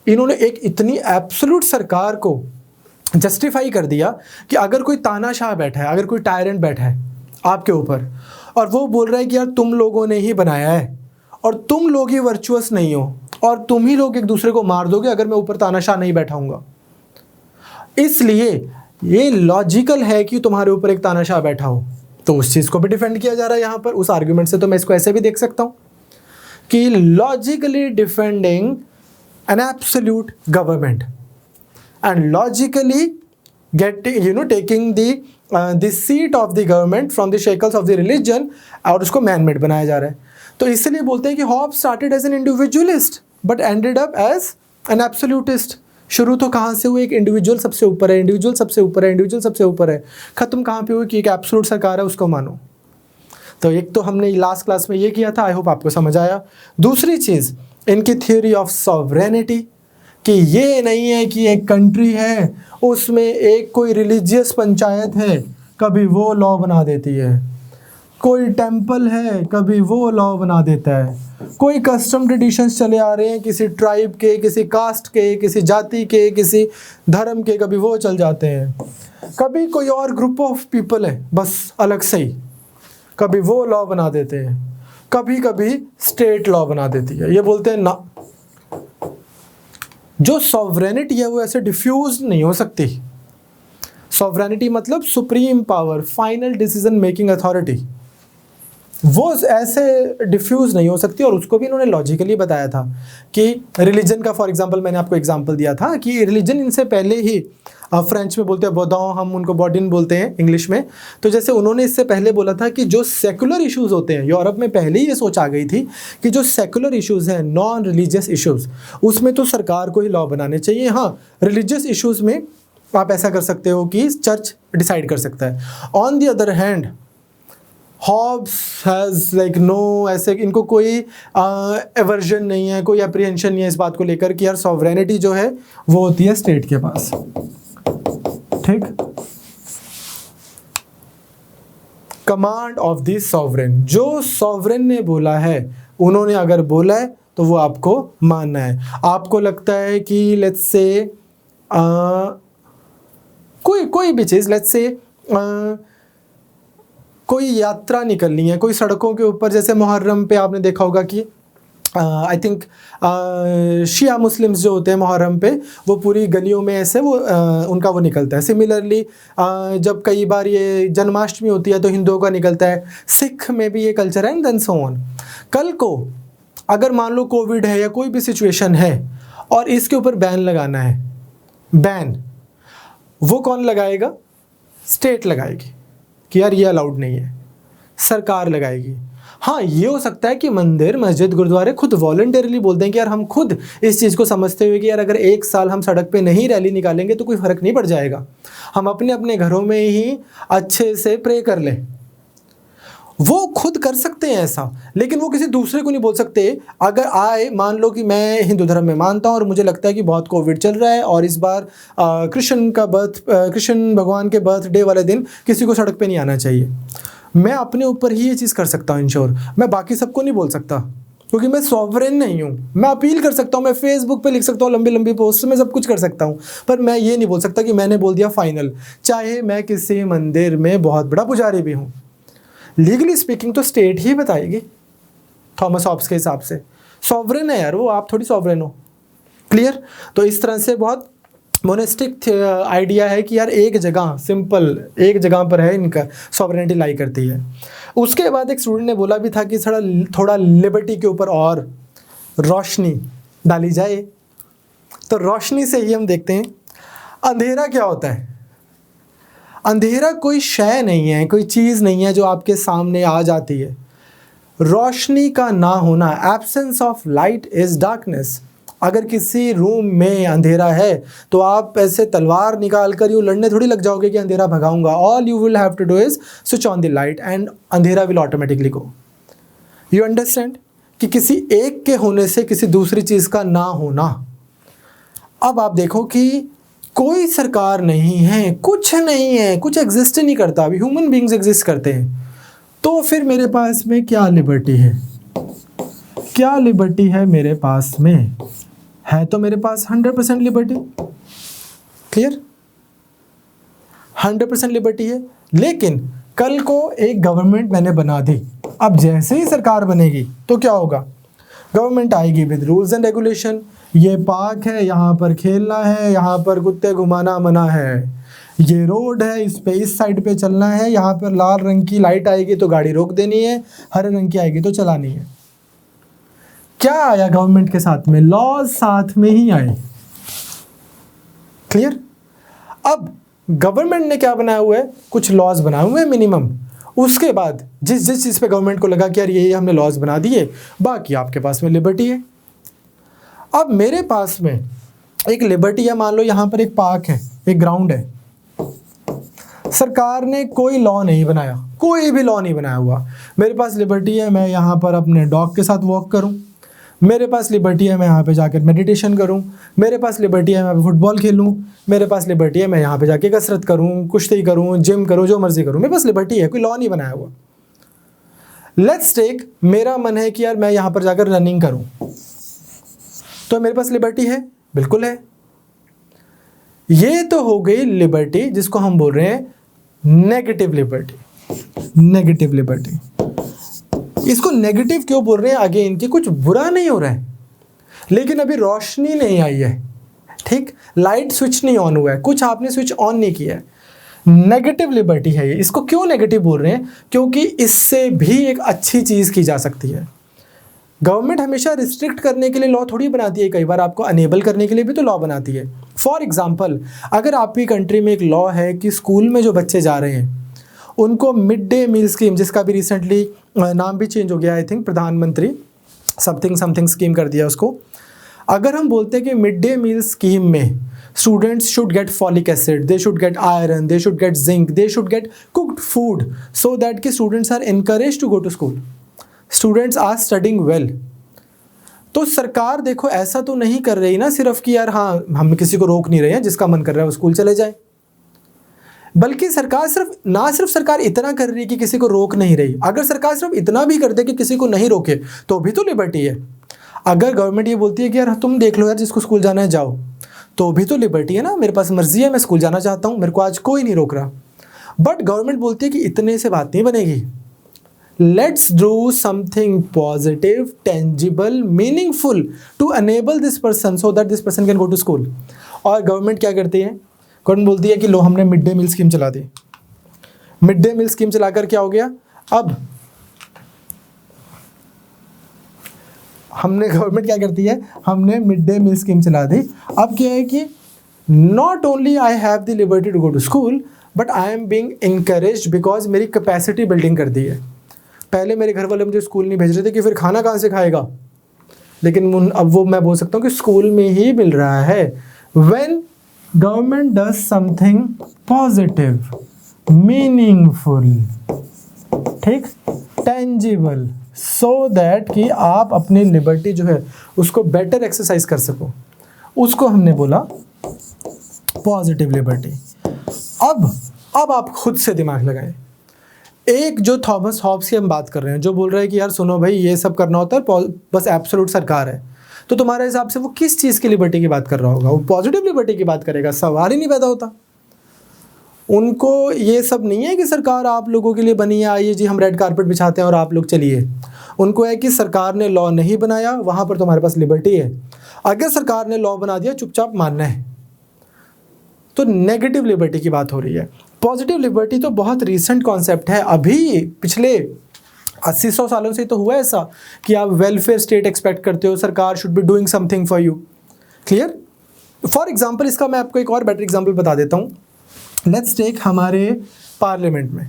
इन्होंने एक इतनी एब्सोल्यूट सरकार को जस्टिफाई कर दिया कि अगर कोई तानाशाह बैठा है, अगर कोई टायरेंट बैठा है आपके ऊपर और वो बोल रहा है कि यार तुम लोगों ने ही बनाया है और तुम लोग ही वर्चुअस नहीं हो और तुम ही लोग एक दूसरे को मार दोगे अगर मैं ऊपर तानाशाह नहीं बैठाऊंगा। इसलिए ये लॉजिकल है कि तुम्हारे ऊपर एक तानाशाह बैठा हो। तो उस चीज़ को भी डिफेंड किया जा रहा है यहाँ पर उस आर्ग्यूमेंट से। तो मैं इसको ऐसे भी देख सकता हूँ कि logically defending an absolute government and logically taking the seat of the government from the shackles of the religion, और उसको मैन मेड बनाया जा रहा है। तो इसलिए बोलते हैं कि Hobbes started as an individualist but ended up as an absolutist. शुरू तो कहाँ से हुई? एक इंडिविजुअल सबसे ऊपर है, इंडिविजुअल सबसे ऊपर है, इंडिविजुअल सबसे ऊपर है। खत्म कहाँ पे हुई कि एक एब्सोल्यूट सरकार है उसको मानो। तो एक तो हमने लास्ट क्लास में ये किया था, आई होप आपको समझ आया। दूसरी चीज़ इनकी थ्योरी ऑफ सॉवरेनिटी, कि ये नहीं है कि एक कंट्री है उसमें एक कोई रिलीजियस पंचायत है, कभी वो लॉ बना देती है, कोई टेम्पल है कभी वो लॉ बना देता है, कोई कस्टम ट्रेडिशंस चले आ रहे हैं किसी ट्राइब के, किसी कास्ट के, किसी जाति के, किसी धर्म के, कभी वो चल जाते हैं, कभी कोई और ग्रुप ऑफ पीपल है बस अलग से ही, कभी वो लॉ बना देते हैं, कभी कभी स्टेट लॉ बना देती है। ये बोलते हैं ना, जो सॉवरेनिटी है वो ऐसे डिफ्यूज नहीं हो सकती। सॉवरेनिटी मतलब supreme power, final decision making authority, वो ऐसे डिफ्यूज नहीं हो सकती। और उसको भी इन्होंने लॉजिकली बताया था कि रिलीजन का, फॉर एग्जांपल मैंने आपको एग्जांपल दिया था कि रिलीजन इनसे पहले ही, फ्रेंच में बोलते हैं बौदाओं, हम उनको बॉडिन बोलते हैं इंग्लिश में। तो जैसे उन्होंने इससे पहले बोला था कि जो सेकुलर इश्यूज़ होते हैं, यूरोप में पहले ही ये सोच आ गई थी कि जो सेकुलर इश्यूज़ हैं, नॉन रिलीजियस इश्यूज़, उसमें तो सरकार को ही लॉ बनाने चाहिए। हाँ, रिलीजियस इश्यूज़ में आप ऐसा कर सकते हो कि चर्च डिसाइड कर सकता है। On the other hand Hobbes has like no, ऐसे इनको कोई एवर्जन नहीं है, कोई अप्रीहेंशन नहीं है इस बात को लेकर कि यार सॉवरेनिटी जो है वो होती है स्टेट के पास। ठीक, कमांड ऑफ द सॉवरेन, जो सॉवरेन ने बोला है, उन्होंने अगर बोला है तो वो आपको मानना है। आपको लगता है कि लेट्स से कोई भी चीज़, लेट्स से कोई यात्रा निकलनी है, कोई सड़कों के ऊपर, जैसे मुहर्रम पे आपने देखा होगा कि आई थिंक शिया मुस्लिम्स जो होते हैं मुहर्रम पे, वो पूरी गलियों में ऐसे वो उनका वो निकलता है। सिमिलरली जब कई बार ये जन्माष्टमी होती है तो हिंदुओं का निकलता है, सिख में भी ये कल्चर है, एंड देन सो ऑन। कल को अगर मान लो कोविड है या कोई भी सिचुएशन है और इसके ऊपर बैन लगाना है, बैन वो कौन लगाएगा? स्टेट लगाएगी कि यार ये अलाउड नहीं है, सरकार लगाएगी। हाँ, ये हो सकता है कि मंदिर, मस्जिद, गुरुद्वारे खुद वॉलंटरीली बोलते हैं कि यार हम खुद इस चीज़ को समझते हुए कि यार अगर एक साल हम सड़क पे नहीं रैली निकालेंगे तो कोई फ़र्क नहीं पड़ जाएगा, हम अपने अपने घरों में ही अच्छे से प्रे कर लें। वो खुद कर सकते हैं ऐसा, लेकिन वो किसी दूसरे को नहीं बोल सकते। अगर आए, मान लो कि मैं हिंदू धर्म में मानता हूँ और मुझे लगता है कि बहुत कोविड चल रहा है और इस बार कृष्ण भगवान के बर्थडे वाले दिन किसी को सड़क पे नहीं आना चाहिए, मैं अपने ऊपर ही ये चीज़ कर सकता हूँ इंश्योर, मैं बाकी सबको नहीं बोल सकता क्योंकि मैं सॉवरेन नहीं हूँ। मैं अपील कर सकता हूँ, मैं फेसबुक पे लिख सकता हूँ लंबी लंबी पोस्ट में, सब कुछ कर सकता हूँ, पर मैं ये नहीं बोल सकता कि मैंने बोल दिया फाइनल, चाहे मैं किसी मंदिर में बहुत बड़ा पुजारी भी हूँ। लीगली स्पीकिंग तो स्टेट ही बताएगी थॉमस हॉब्स के हिसाब से। सॉवरेन है यार वो, आप थोड़ी सॉवरेन हो। क्लियर? तो इस तरह से बहुत मोनेस्टिक आइडिया है कि यार एक जगह, सिंपल एक जगह पर है इनका सॉवरेनिटी लाई करती है। उसके बाद एक स्टूडेंट ने बोला भी था कि थोड़ा लिबर्टी के ऊपर और रोशनी डाली जाए। तो रोशनी से ही हम देखते हैं अंधेरा क्या होता है। अंधेरा कोई शय नहीं है, कोई चीज़ नहीं है जो आपके सामने आ जाती है। रोशनी का ना होना, absence of light is darkness. अगर किसी रूम में अंधेरा है तो आप ऐसे तलवार निकाल कर यूँ लड़ने थोड़ी लग जाओगे कि अंधेरा भगाऊंगा। All you will have to do is switch on the light and अंधेरा will automatically go. You understand कि किसी एक के होने से किसी दूसरी चीज़ का ना होना। अब आप देखो कि कोई सरकार नहीं है, कुछ नहीं है, कुछ एग्जिस्ट नहीं करता, अभी ह्यूमन बींग्स एग्जिस्ट करते हैं, तो फिर मेरे पास में क्या लिबर्टी है? क्या लिबर्टी है मेरे पास में? है तो मेरे पास 100% लिबर्टी। क्लियर? 100% लिबर्टी है। लेकिन कल को एक गवर्नमेंट मैंने बना दी, अब जैसे ही सरकार बनेगी तो क्या होगा? गवर्नमेंट आएगी विद रूल्स एंड रेगुलेशन, ये पार्क है, यहाँ पर खेलना है, यहाँ पर कुत्ते घुमाना मना है, ये रोड है, इस पे इस साइड पे चलना है, यहाँ पर लाल रंग की लाइट आएगी तो गाड़ी रोक देनी है, हरे रंग की आएगी तो चलानी है। क्या आया गवर्नमेंट के साथ में? लॉज साथ में ही आए। क्लियर? अब गवर्नमेंट ने क्या बनाया हुआ है? कुछ लॉज बनाए हुए हैं मिनिमम। उसके बाद जिस जिस चीज़ पे गवर्नमेंट को लगा कि यार ये हमने लॉज बना दिए, बाकी आपके पास में लिबर्टी है। अब मेरे पास में एक लिबर्टी है, मान लो यहाँ पर एक पार्क है, एक ग्राउंड है, सरकार ने कोई लॉ नहीं बनाया, कोई भी लॉ नहीं बनाया हुआ। मेरे पास लिबर्टी है, मैं यहाँ पर अपने डॉग के साथ वॉक करूँ, मेरे पास लिबर्टी है मैं यहाँ पे जाकर मेडिटेशन करूँ, मेरे पास लिबर्टी है मैं फुटबॉल खेलूँ, मेरे पास लिबर्टी है मैं यहाँ पे जाके कसरत करूँ, कुश्ती करूँ, जिम करूँ, जो मर्जी करूँ, मेरे पास लिबर्टी है, कोई लॉ नहीं बनाया हुआ। लेट्स टेक, मेरा मन है कि यार मैं यहाँ पर जाकर रनिंग करूँ, तो मेरे पास लिबर्टी है, बिल्कुल है। ये तो हो गई लिबर्टी जिसको हम बोल रहे हैं नेगेटिव लिबर्टी। नेगेटिव लिबर्टी, इसको नेगेटिव क्यों बोल रहे हैं? अगेन कि कुछ बुरा नहीं हो रहा है, लेकिन अभी रोशनी नहीं आई है, ठीक, लाइट स्विच नहीं ऑन हुआ है, कुछ आपने स्विच ऑन नहीं किया है, नेगेटिव लिबर्टी है ये। इसको क्यों नेगेटिव बोल रहे हैं? क्योंकि इससे भी एक अच्छी चीज़ की जा सकती है। गवर्नमेंट हमेशा रिस्ट्रिक्ट करने के लिए लॉ थोड़ी बनाती है, कई बार आपको अनेबल करने के लिए भी तो लॉ बनाती है। फॉर एग्जाम्पल, अगर आपकी कंट्री में एक लॉ है कि स्कूल में जो बच्चे जा रहे हैं उनको मिड डे मील स्कीम, जिसका भी रिसेंटली नाम भी चेंज हो गया, आई थिंक प्रधानमंत्री समथिंग स्कीम कर दिया उसको। अगर हम बोलते हैं कि मिड डे मील स्कीम में students should get folic acid, they should get iron, they should get zinc, they should get cooked food, so that कि students are encourage to go to school, students are studying well. तो सरकार देखो ऐसा तो नहीं कर रही ना सिर्फ कि यार हाँ हम किसी को रोक नहीं रहे हैं, जिसका मन कर रहा है वो स्कूल चले जाए, बल्कि सरकार सिर्फ सरकार इतना कर रही है कि किसी को रोक नहीं रही। अगर सरकार सिर्फ इतना भी कर दे कि किसी को नहीं रोके तो भी तो लिबर्टी है। अगर गवर्नमेंट ये बोलती है कि यार तुम देख लो यार जिसको स्कूल जाना है जाओ, तो भी तो लिबर्टी है ना, मेरे पास मर्जी है, मैं स्कूल जाना चाहता हूँ, मेरे को आज कोई नहीं रोक रहा। बट गवर्नमेंट बोलती है कि इतने से बात नहीं बनेगी, let's do something positive, tangible, meaningful to enable this person so that this person can go to school. और गवर्नमेंट क्या करती है? गवर्नमेंट बोलती है कि लो हमने मिड डे मील स्कीम चला दी। मिड डे मील स्कीम चलाकर क्या हो गया? अब हमने, गवर्नमेंट क्या करती है, हमने मिड डे मील स्कीम चला दी। अब क्या है कि not only I have the liberty to go to school, but I am being encouraged because मेरी कैपेसिटी बिल्डिंग कर दी है। पहले मेरे घर वाले मुझे स्कूल नहीं भेज रहे थे कि फिर खाना कहाँ से खाएगा, लेकिन अब वो मैं बोल सकता हूँ कि स्कूल में ही मिल रहा है। When government does something positive, meaningful, ठीक, टेंजिबल, सो दैट कि आप अपनी लिबर्टी जो है उसको बेटर एक्सरसाइज कर सको, उसको हमने बोला पॉजिटिव लिबर्टी। अब आप खुद से दिमाग लगाएं। एक जो थॉमस हॉब्स की हम बात कर रहे हैं, जो बोल रहे हैं कि यार सुनो भाई ये सब करना होता है, बस एब्सोल्यूट सरकार है, तो तुम्हारे हिसाब से वो किस चीज़ की लिबर्टी की बात कर रहा होगा? वो पॉजिटिव लिबर्टी की बात करेगा, सवाल ही नहीं पैदा होता। उनको ये सब नहीं है कि सरकार आप लोगों के लिए बनी है, आइए जी हम रेड कारपेट बिछाते हैं और आप लोग चलिए। उनको है कि सरकार ने लॉ नहीं बनाया, वहाँ पर तुम्हारे पास लिबर्टी है, अगर सरकार ने लॉ बना दिया चुपचाप मानना है। तो नेगेटिव लिबर्टी की बात हो रही है। पॉजिटिव लिबर्टी तो बहुत रीसेंट कॉन्सेप्ट है, अभी पिछले 80-100 सालों से तो हुआ है ऐसा कि आप वेलफेयर स्टेट एक्सपेक्ट करते हो, सरकार should be doing something for you. Clear? For example, इसका मैं आपको एक और बेटर एग्जाम्पल बता देता हूँ। लेट्स टेक हमारे पार्लियामेंट में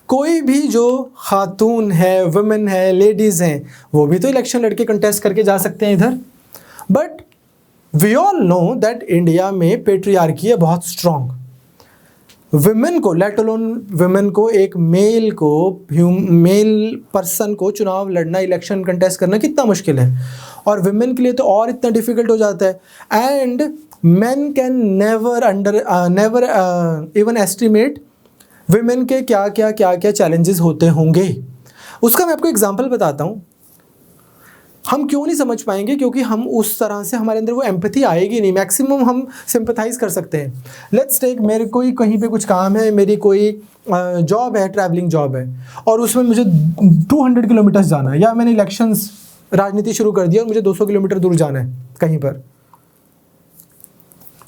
कोई भी जो खातून है, वुमेन है, लेडीज़ हैं, वो भी तो इलेक्शन लड़के कंटेस्ट करके जा सकते हैं इधर। But we all know that India में पेट्रियार्की है बहुत स्ट्रॉन्ग। विमेन को, लेट अलोन विमेन को, एक मेल को, मेल पर्सन को चुनाव लड़ना, इलेक्शन कंटेस्ट करना कितना मुश्किल है, और विमेन के लिए तो और इतना डिफिकल्ट हो जाता है। And men can never even estimate women के क्या challenges होते होंगे। उसका मैं आपको एग्जांपल बताता हूँ। हम क्यों नहीं समझ पाएंगे? क्योंकि हम उस तरह से, हमारे अंदर वो एम्पैथी आएगी नहीं, मैक्सिमम हम सिंपैथाइज कर सकते हैं। लेट्स टेक, मेरे कोई कहीं पे कुछ काम है, मेरी कोई जॉब है, ट्रैवलिंग जॉब है, और उसमें मुझे 200 किलोमीटर्स जाना है, या मैंने इलेक्शंस राजनीति शुरू कर दिया और मुझे 200 किलोमीटर दूर जाना है कहीं पर।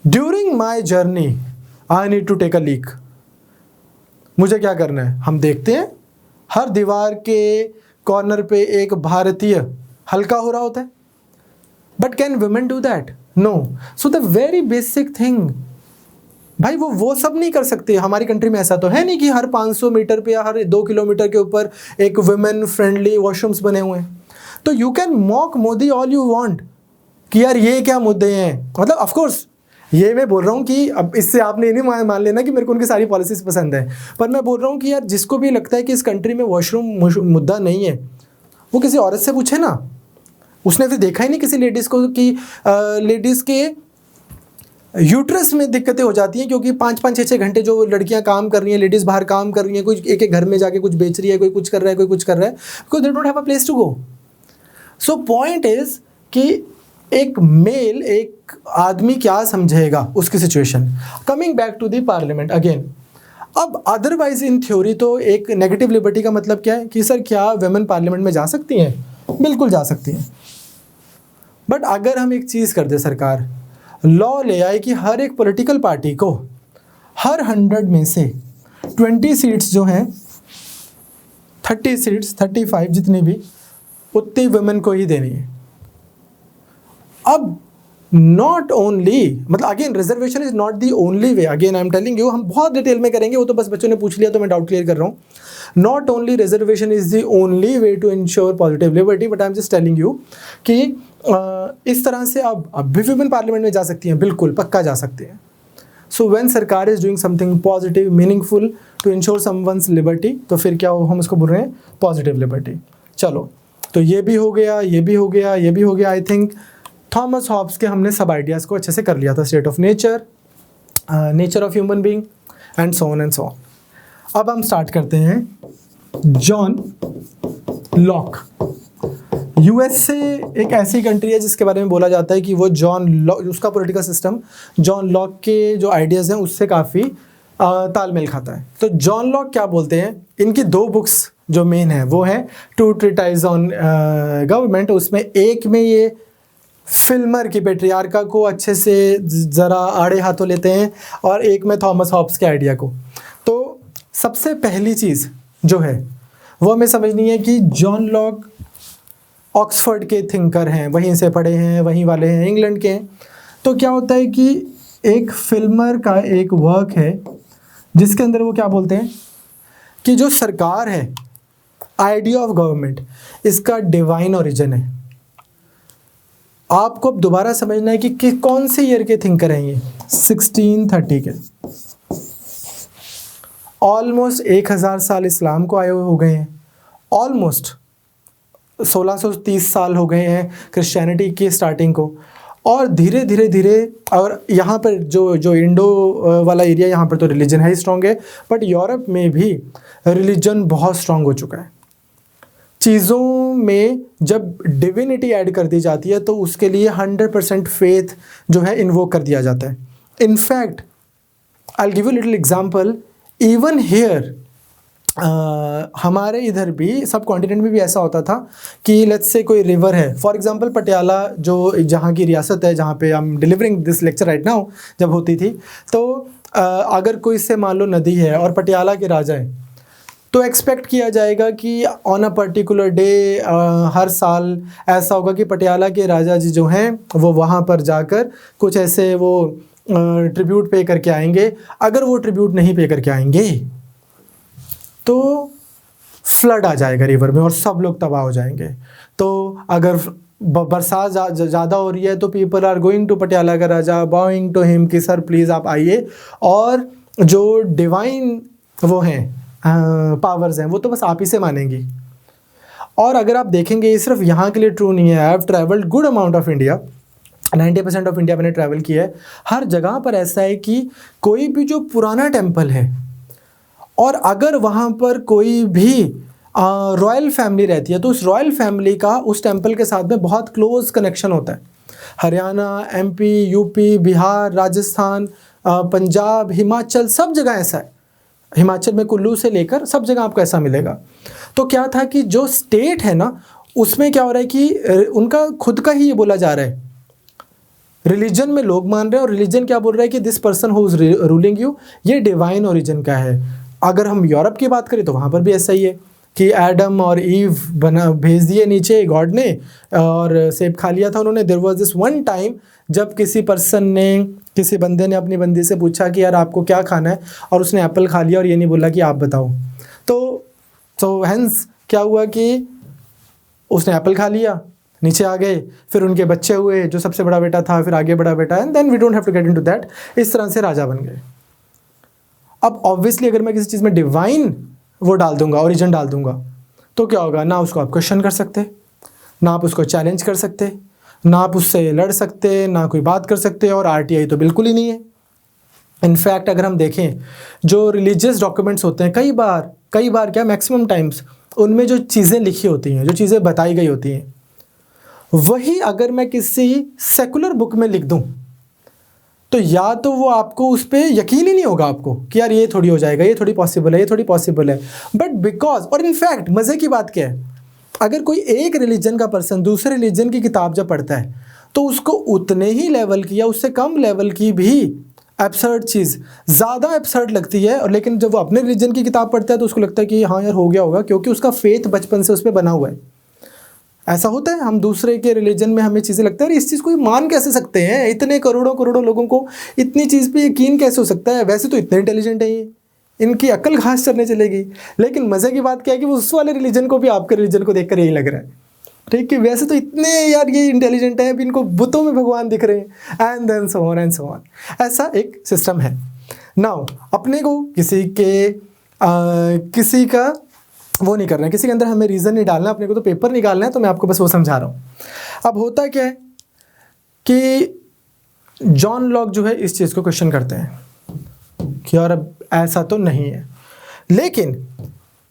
During my journey I need to take a leak. मुझे क्या करना है? हम देखते हैं हर दीवार के कॉर्नर पे एक भारतीय हल्का हो रहा होता है, but can women do that? No. So the very basic thing, भाई वो सब नहीं कर सकते। हमारी कंट्री में ऐसा तो है नहीं कि हर 500 मीटर पे या हर 2 किलोमीटर के ऊपर एक वुमेन फ्रेंडली वॉशरूम्स बने हुए हैं। तो you can mock Modi all you want कि यार ये क्या मुद्दे हैं, मतलब ऑफ कोर्स ये मैं बोल रहा हूँ कि अब इससे आपने ये नहीं मान लेना कि मेरे को उनकी सारी पॉलिसीज पसंद है, पर मैं बोल रहा हूँ कि यार जिसको भी लगता है कि इस कंट्री में वॉशरूम मुद्दा नहीं है, वो किसी औरत से पूछे ना। उसने तो देखा ही नहीं किसी लेडीज़ को कि लेडीज़ के यूट्रस में दिक्कतें हो जाती हैं क्योंकि 5-5, 6-6 घंटे जो लड़कियां काम कर रही हैं, लेडीज़ बाहर काम कर रही हैं, कोई एक घर में जाके कुछ बेच रही है, कोई कुछ कर रहा है, कोई कुछ कर रहा है, because they don't have a place to go. So point is कि एक मेल, एक आदमी क्या समझेगा उसकी situation. Coming back to the parliament again, अब अदरवाइज इन थ्योरी तो एक नेगेटिव लिबर्टी का मतलब क्या है कि सर क्या वुमेन पार्लियामेंट में जा सकती हैं? बिल्कुल जा सकती हैं। बट अगर हम एक चीज़ कर दे, सरकार लॉ ले आए कि हर एक पॉलिटिकल पार्टी को हर 100 में से 20 सीट्स जो हैं, 30 सीट्स, 35 जितनी भी, उतनी वुमेन को ही देनी है। अब नॉट ओनली, मतलब again reservation is not the only way, again I am telling you, हम बहुत डिटेल में करेंगे, वो तो बस बच्चों ने पूछ लिया तो मैं डाउट क्लियर कर रहा हूँ। Not only reservation is the only way to ensure positive liberty, but I am just telling you कि इस तरह से अब भी वुमेन पार्लियामेंट में जा सकती हैं, बिल्कुल पक्का जा सकती हैं। सो व्हेन सरकार is doing something positive meaningful to ensure someone's liberty, तो फिर क्या हो, हम उसको बोल रहे हैं पॉजिटिव लिबर्टी। चलो, तो ये भी हो गया, ये भी हो गया, ये भी हो गया। आई थिंक थॉमस हॉब्स के हमने सब आइडियाज़ को अच्छे से कर लिया था, state of nature, nature of human being and so on and so on. अब हम स्टार्ट करते हैं जॉन लॉक। यूएसए एक ऐसी कंट्री है जिसके बारे में बोला जाता है कि वो जॉन लॉक, उसका पॉलिटिकल सिस्टम जॉन लॉक के जो आइडियाज़ हैं उससे काफ़ी तालमेल खाता है। तो जॉन लॉक क्या बोलते हैं, इनकी 2 बुक्स जो मेन है वो है टू ट्रीटाइज ऑन गवर्नमेंट। उसमें एक में ये फिल्मर की पेट्रियार्का को अच्छे से ज़रा आड़े हाथों लेते हैं, और एक में थॉमस हॉब्स के आइडिया को। तो सबसे पहली चीज़ जो है वो हमें समझनी है कि जॉन लॉक ऑक्सफोर्ड के थिंकर हैं, वहीं से पढ़े हैं, वहीं वाले हैं, इंग्लैंड के हैं। तो क्या होता है कि एक फिल्मर का एक वर्क है जिसके अंदर वो क्या बोलते हैं कि जो सरकार है, आइडिया ऑफ गवर्नमेंट, इसका डिवाइन ओरिजिन है। आपको अब दोबारा समझना है कि कौन से ईयर के थिंकर हैं ये, 1630 के। ऑलमोस्ट 1000 साल इस्लाम को आए हुए हो गए हैं, ऑलमोस्ट 1630 साल हो गए हैं क्रिश्चियनिटी की स्टार्टिंग को, और धीरे धीरे धीरे, और यहाँ पर जो इंडो वाला एरिया, यहाँ पर तो रिलीजन है ही स्ट्रॉन्ग है, बट यूरोप में भी रिलीजन बहुत स्ट्रॉन्ग हो चुका है। चीज़ों में जब डिविनिटी ऐड कर दी जाती है तो उसके लिए 100% फेथ जो है इन्वोक कर दिया जाता है। In fact I will give you little example, even here हमारे इधर भी, सब कॉन्टिनेंट में भी ऐसा होता था कि लेट्स से कोई रिवर है, फॉर एग्जांपल पटियाला जो जहाँ की रियासत है, जहाँ पे हम delivering this lecture right now जब होती थी, तो अगर कोई से मान लो नदी है और पटियाला के राजा हैं, तो एक्सपेक्ट किया जाएगा कि ऑन अ पर्टिकुलर डे हर साल ऐसा होगा कि पटियाला के राजा जी जो हैं वो वहाँ पर जाकर कुछ ऐसे वो ट्रिब्यूट पे करके आएंगे। अगर वो ट्रिब्यूट नहीं पे करके आएंगे तो फ्लड आ जाएगा रिवर में और सब लोग तबाह हो जाएंगे। तो अगर बरसात ज़्यादा हो रही है तो people are going to Patiala का राजा, बाइंग टू हिम कि सर प्लीज़ आप आइए, और जो डिवाइन वो हैं पावर्स हैं वो तो बस आप ही से मानेंगी। और अगर आप देखेंगे ये सिर्फ यहाँ के लिए ट्रू नहीं है, I have travelled good amount of India, 90% of India मैंने ट्रैवल किया है। हर जगह पर ऐसा है कि कोई भी जो पुराना टेम्पल है, और अगर वहाँ पर कोई भी रॉयल फैमिली रहती है तो उस रॉयल फैमिली का उस टेम्पल के साथ में बहुत क्लोज कनेक्शन होता है। हरियाणा, एमपी, यूपी, बिहार, राजस्थान, पंजाब, हिमाचल, सब जगह ऐसा है। हिमाचल में कुल्लू से लेकर सब जगह आपको ऐसा मिलेगा। तो क्या था कि जो स्टेट है ना, उसमें क्या हो रहा है कि उनका खुद का ही ये बोला जा रहा है, रिलीजन में लोग मान रहे हैं और रिलीजन क्या बोल रहा है कि this person who is ruling you ये डिवाइन ओरिजिन का है। अगर हम यूरोप की बात करें तो वहाँ पर भी ऐसा ही है कि एडम और ईव बना भेज दिए नीचे गॉड ने और सेब खा लिया था उन्होंने। There was this one time जब किसी पर्सन ने, किसी बंदे ने अपनी बंदी से पूछा कि यार आपको क्या खाना है, और उसने एप्पल खा लिया और ये नहीं बोला कि आप बताओ। तो हेंस क्या हुआ कि उसने एप्पल खा लिया, नीचे आ गए, फिर उनके बच्चे हुए, जो सबसे बड़ा बेटा था, फिर आगे बड़ा बेटा, and then we don't have to get into that. इस तरह से राजा बन गए। अब ऑब्वियसली अगर मैं किसी चीज़ में डिवाइन वो डाल दूंगा, ओरिजिन डाल दूंगा, तो क्या होगा, ना उसको आप क्वेश्चन कर सकते, ना आप उसको चैलेंज कर सकते, ना आप उससे लड़ सकते, ना कोई बात कर सकते, और आरटीआई तो बिल्कुल ही नहीं है। इनफैक्ट अगर हम देखें जो रिलीजियस डॉक्यूमेंट्स होते हैं, कई बार क्या मैक्सिमम टाइम्स उनमें जो चीज़ें लिखी होती हैं, जो चीज़ें बताई गई होती हैं, वही अगर मैं किसी सेकुलर बुक में लिख दूं तो या तो वो आपको उस पर यकीन ही नहीं होगा आपको कि यार ये थोड़ी हो जाएगा, ये थोड़ी पॉसिबल है, ये थोड़ी पॉसिबल है। बट बिकॉज, और इनफैक्ट मज़े की बात क्या है, अगर कोई एक रिलीजन का पर्सन दूसरे रिलीजन की किताब जब पढ़ता है तो उसको उतने ही लेवल की या उससे कम लेवल की भी एब्सर्ड चीज़ ज़्यादा एब्सर्ड लगती है, और लेकिन जब वो अपने रिलीजन की किताब पढ़ता है तो उसको लगता है कि हाँ यार हो गया होगा, क्योंकि उसका फेथ बचपन से उस पर बना हुआ है। ऐसा होता है, हम दूसरे के रिलीजन में हमें चीज़ें लगता है इस चीज़ को मान कैसे सकते हैं, इतने करोड़ों लोगों को इतनी चीज़ पे यकीन कैसे हो सकता है, वैसे तो इतने इंटेलिजेंट है ये, इनकी अकल घास चढ़ने चलेगी। लेकिन मज़े की बात क्या है कि वो उस वाले रिलीजन को भी आपके रिलीजन को देखकर यही लग रहा है, ठीक है, वैसे तो इतने यार ये इंटेलिजेंट है, अभी इनको बुतों में भगवान दिख रहे हैं, and then so on and so on. ऐसा एक सिस्टम है। नाउ अपने को किसी का वो नहीं करना है, किसी के अंदर हमें रीज़न नहीं डालना, अपने को तो पेपर निकालना है, तो मैं आपको बस वो समझा रहा हूँ। अब होता क्या है कि जॉन लॉक जो है इस चीज़ को क्वेश्चन करते हैं कि यार अब ऐसा तो नहीं है। लेकिन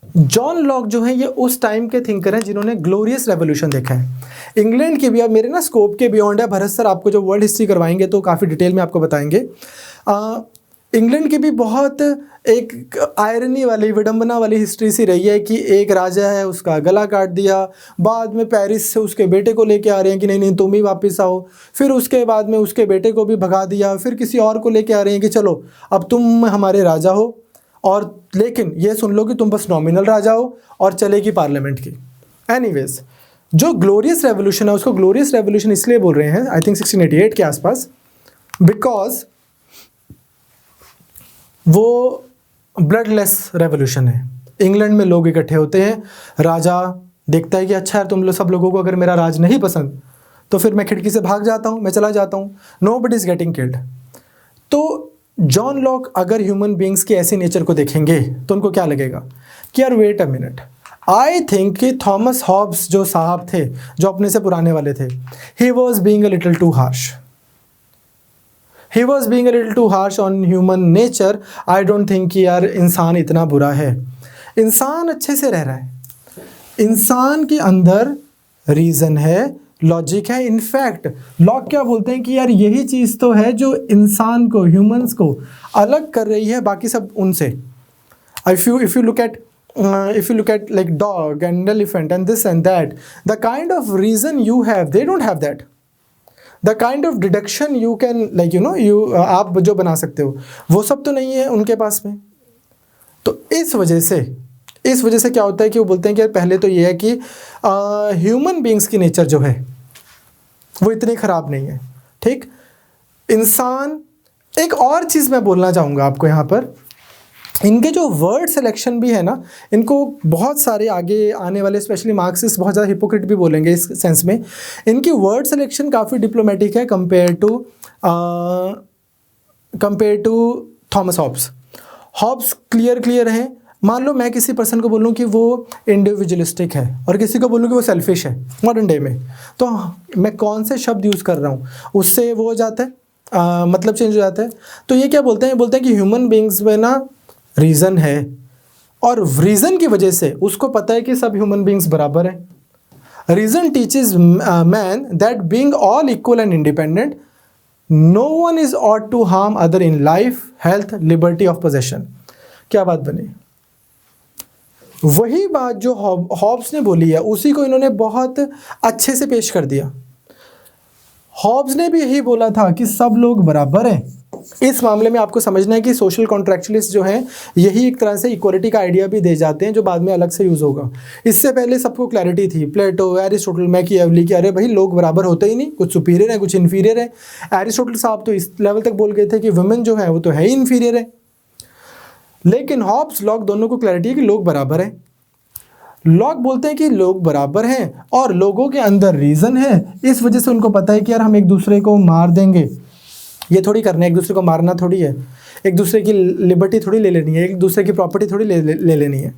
जॉन लॉक जो है ये उस टाइम के थिंकर हैं जिन्होंने ग्लोरियस रेवोल्यूशन देखा है। इंग्लैंड की भी, अब मेरे ना स्कोप के बियॉन्ड है, भरत सर आपको जो वर्ल्ड हिस्ट्री करवाएंगे तो काफ़ी डिटेल में आपको बताएंगे। इंग्लैंड की भी बहुत एक आयरनी वाली, विडंबना वाली हिस्ट्री सी रही है कि एक राजा है, उसका गला काट दिया, बाद में पेरिस से उसके बेटे को लेके आ रहे हैं कि नहीं तुम ही वापस आओ, फिर उसके बाद में उसके बेटे को भी भगा दिया, फिर किसी और को लेके आ रहे हैं कि चलो अब तुम हमारे राजा हो, और लेकिन ये सुन लो कि तुम बस नॉमिनल राजा हो और चलेगी पार्लियामेंट की। एनीवेज, जो ग्लोरियस रेवोल्यूशन है उसको ग्लोरियस रेवोल्यूशन इसलिए बोल रहे हैं आई थिंक 1688 के आसपास, बिकॉज वो ब्लडलेस रेवोल्यूशन है। इंग्लैंड में लोग इकट्ठे होते हैं, राजा देखता है कि अच्छा यार तुम लोग सब लोगों को अगर मेरा राज नहीं पसंद तो फिर मैं खिड़की से भाग जाता हूँ, मैं चला जाता हूँ, नोबडी इज गेटिंग किल्ड। तो जॉन लॉक अगर ह्यूमन बींग्स की ऐसी नेचर को देखेंगे तो उनको क्या लगेगा कि यार wait a minute, I think कि थॉमस हॉब्स जो साहब थे, जो अपने से पुराने वाले थे, he was being a little too harsh, he was being a little too harsh on human nature। I don't think कि यार इंसान इतना बुरा है, इंसान अच्छे से रह रहा है, इंसान के अंदर रीज़न है, लॉजिक है। इनफैक्ट लॉक क्या बोलते हैं कि यार यही चीज़ तो है जो इंसान को, ह्यूमंस को अलग कर रही है बाकी सब उनसे। if you look at like dog and elephant and this and that, the kind of reason you have, they don't have that। The kind of deduction you can like आप जो बना सकते हो वो सब तो नहीं है उनके पास में। तो इस वजह से क्या होता है कि वो बोलते हैं कि पहले तो ये है कि ह्यूमन बींग्स की नेचर जो है वो इतनी ख़राब नहीं है, ठीक। इंसान, एक और चीज़ मैं बोलना चाहूँगा आपको यहाँ पर, इनके जो वर्ड सिलेक्शन भी है ना, इनको बहुत सारे आगे आने वाले स्पेशली मार्क्सिस्ट बहुत ज़्यादा हिपोक्रेट भी बोलेंगे इस सेंस में। इनकी वर्ड सिलेक्शन काफ़ी डिप्लोमेटिक है compare to Thomas Hobbes. Hobbes clear है। मान लो मैं किसी पर्सन को बोलूँ कि वो इंडिविजुअलिस्टिक है और किसी को बोलूँ कि वो सेल्फिश है मॉडर्न डे में, तो मैं कौन से शब्द यूज़ कर रहा हूँ उससे वो हो जाता है, मतलब चेंज हो जाता है। तो ये क्या बोलते हैं कि ह्यूमन बींग्स में ना रीज़न है, और रीज़न की वजह से उसको पता है कि सब ह्यूमन बींग्स बराबर हैं। Reason teaches man that being all equal and independent, no one is ought to harm other in life, health, liberty of possession. क्या बात बनी? वही बात जो हॉब्स ने बोली है उसी को इन्होंने बहुत अच्छे से पेश कर दिया। हॉब्स ने भी यही बोला था कि सब लोग बराबर हैं। इस मामले में आपको समझना है कि सोशल कॉन्ट्रैक्चुअलिस्ट जो हैं यही एक तरह से इक्वालिटी का आइडिया भी दे जाते हैं जो बाद में अलग से यूज़ होगा। इससे पहले सबको क्लैरिटी थी, प्लेटो, एरिस्टोटल, मैकियावेली कि अरे भाई लोग बराबर होते ही नहीं, कुछ सुपीरियर है कुछ इन्फीरियर है। एरिस्टोटल साहब तो इस लेवल तक बोल गए थे कि वुमेन जो है वो तो है ही इन्फीरियर है। लेकिन हॉब्स, लॉक दोनों को क्लैरिटी है कि लोग बराबर हैं। लॉक बोलते हैं कि लोग बराबर हैं और लोगों के अंदर रीज़न है, इस वजह से उनको पता है कि यार हम एक दूसरे को मार देंगे, ये थोड़ी करना है, एक दूसरे को मारना थोड़ी है, एक दूसरे की लिबर्टी थोड़ी ले लेनी है, एक दूसरे की प्रॉपर्टी थोड़ी ले लेनी है।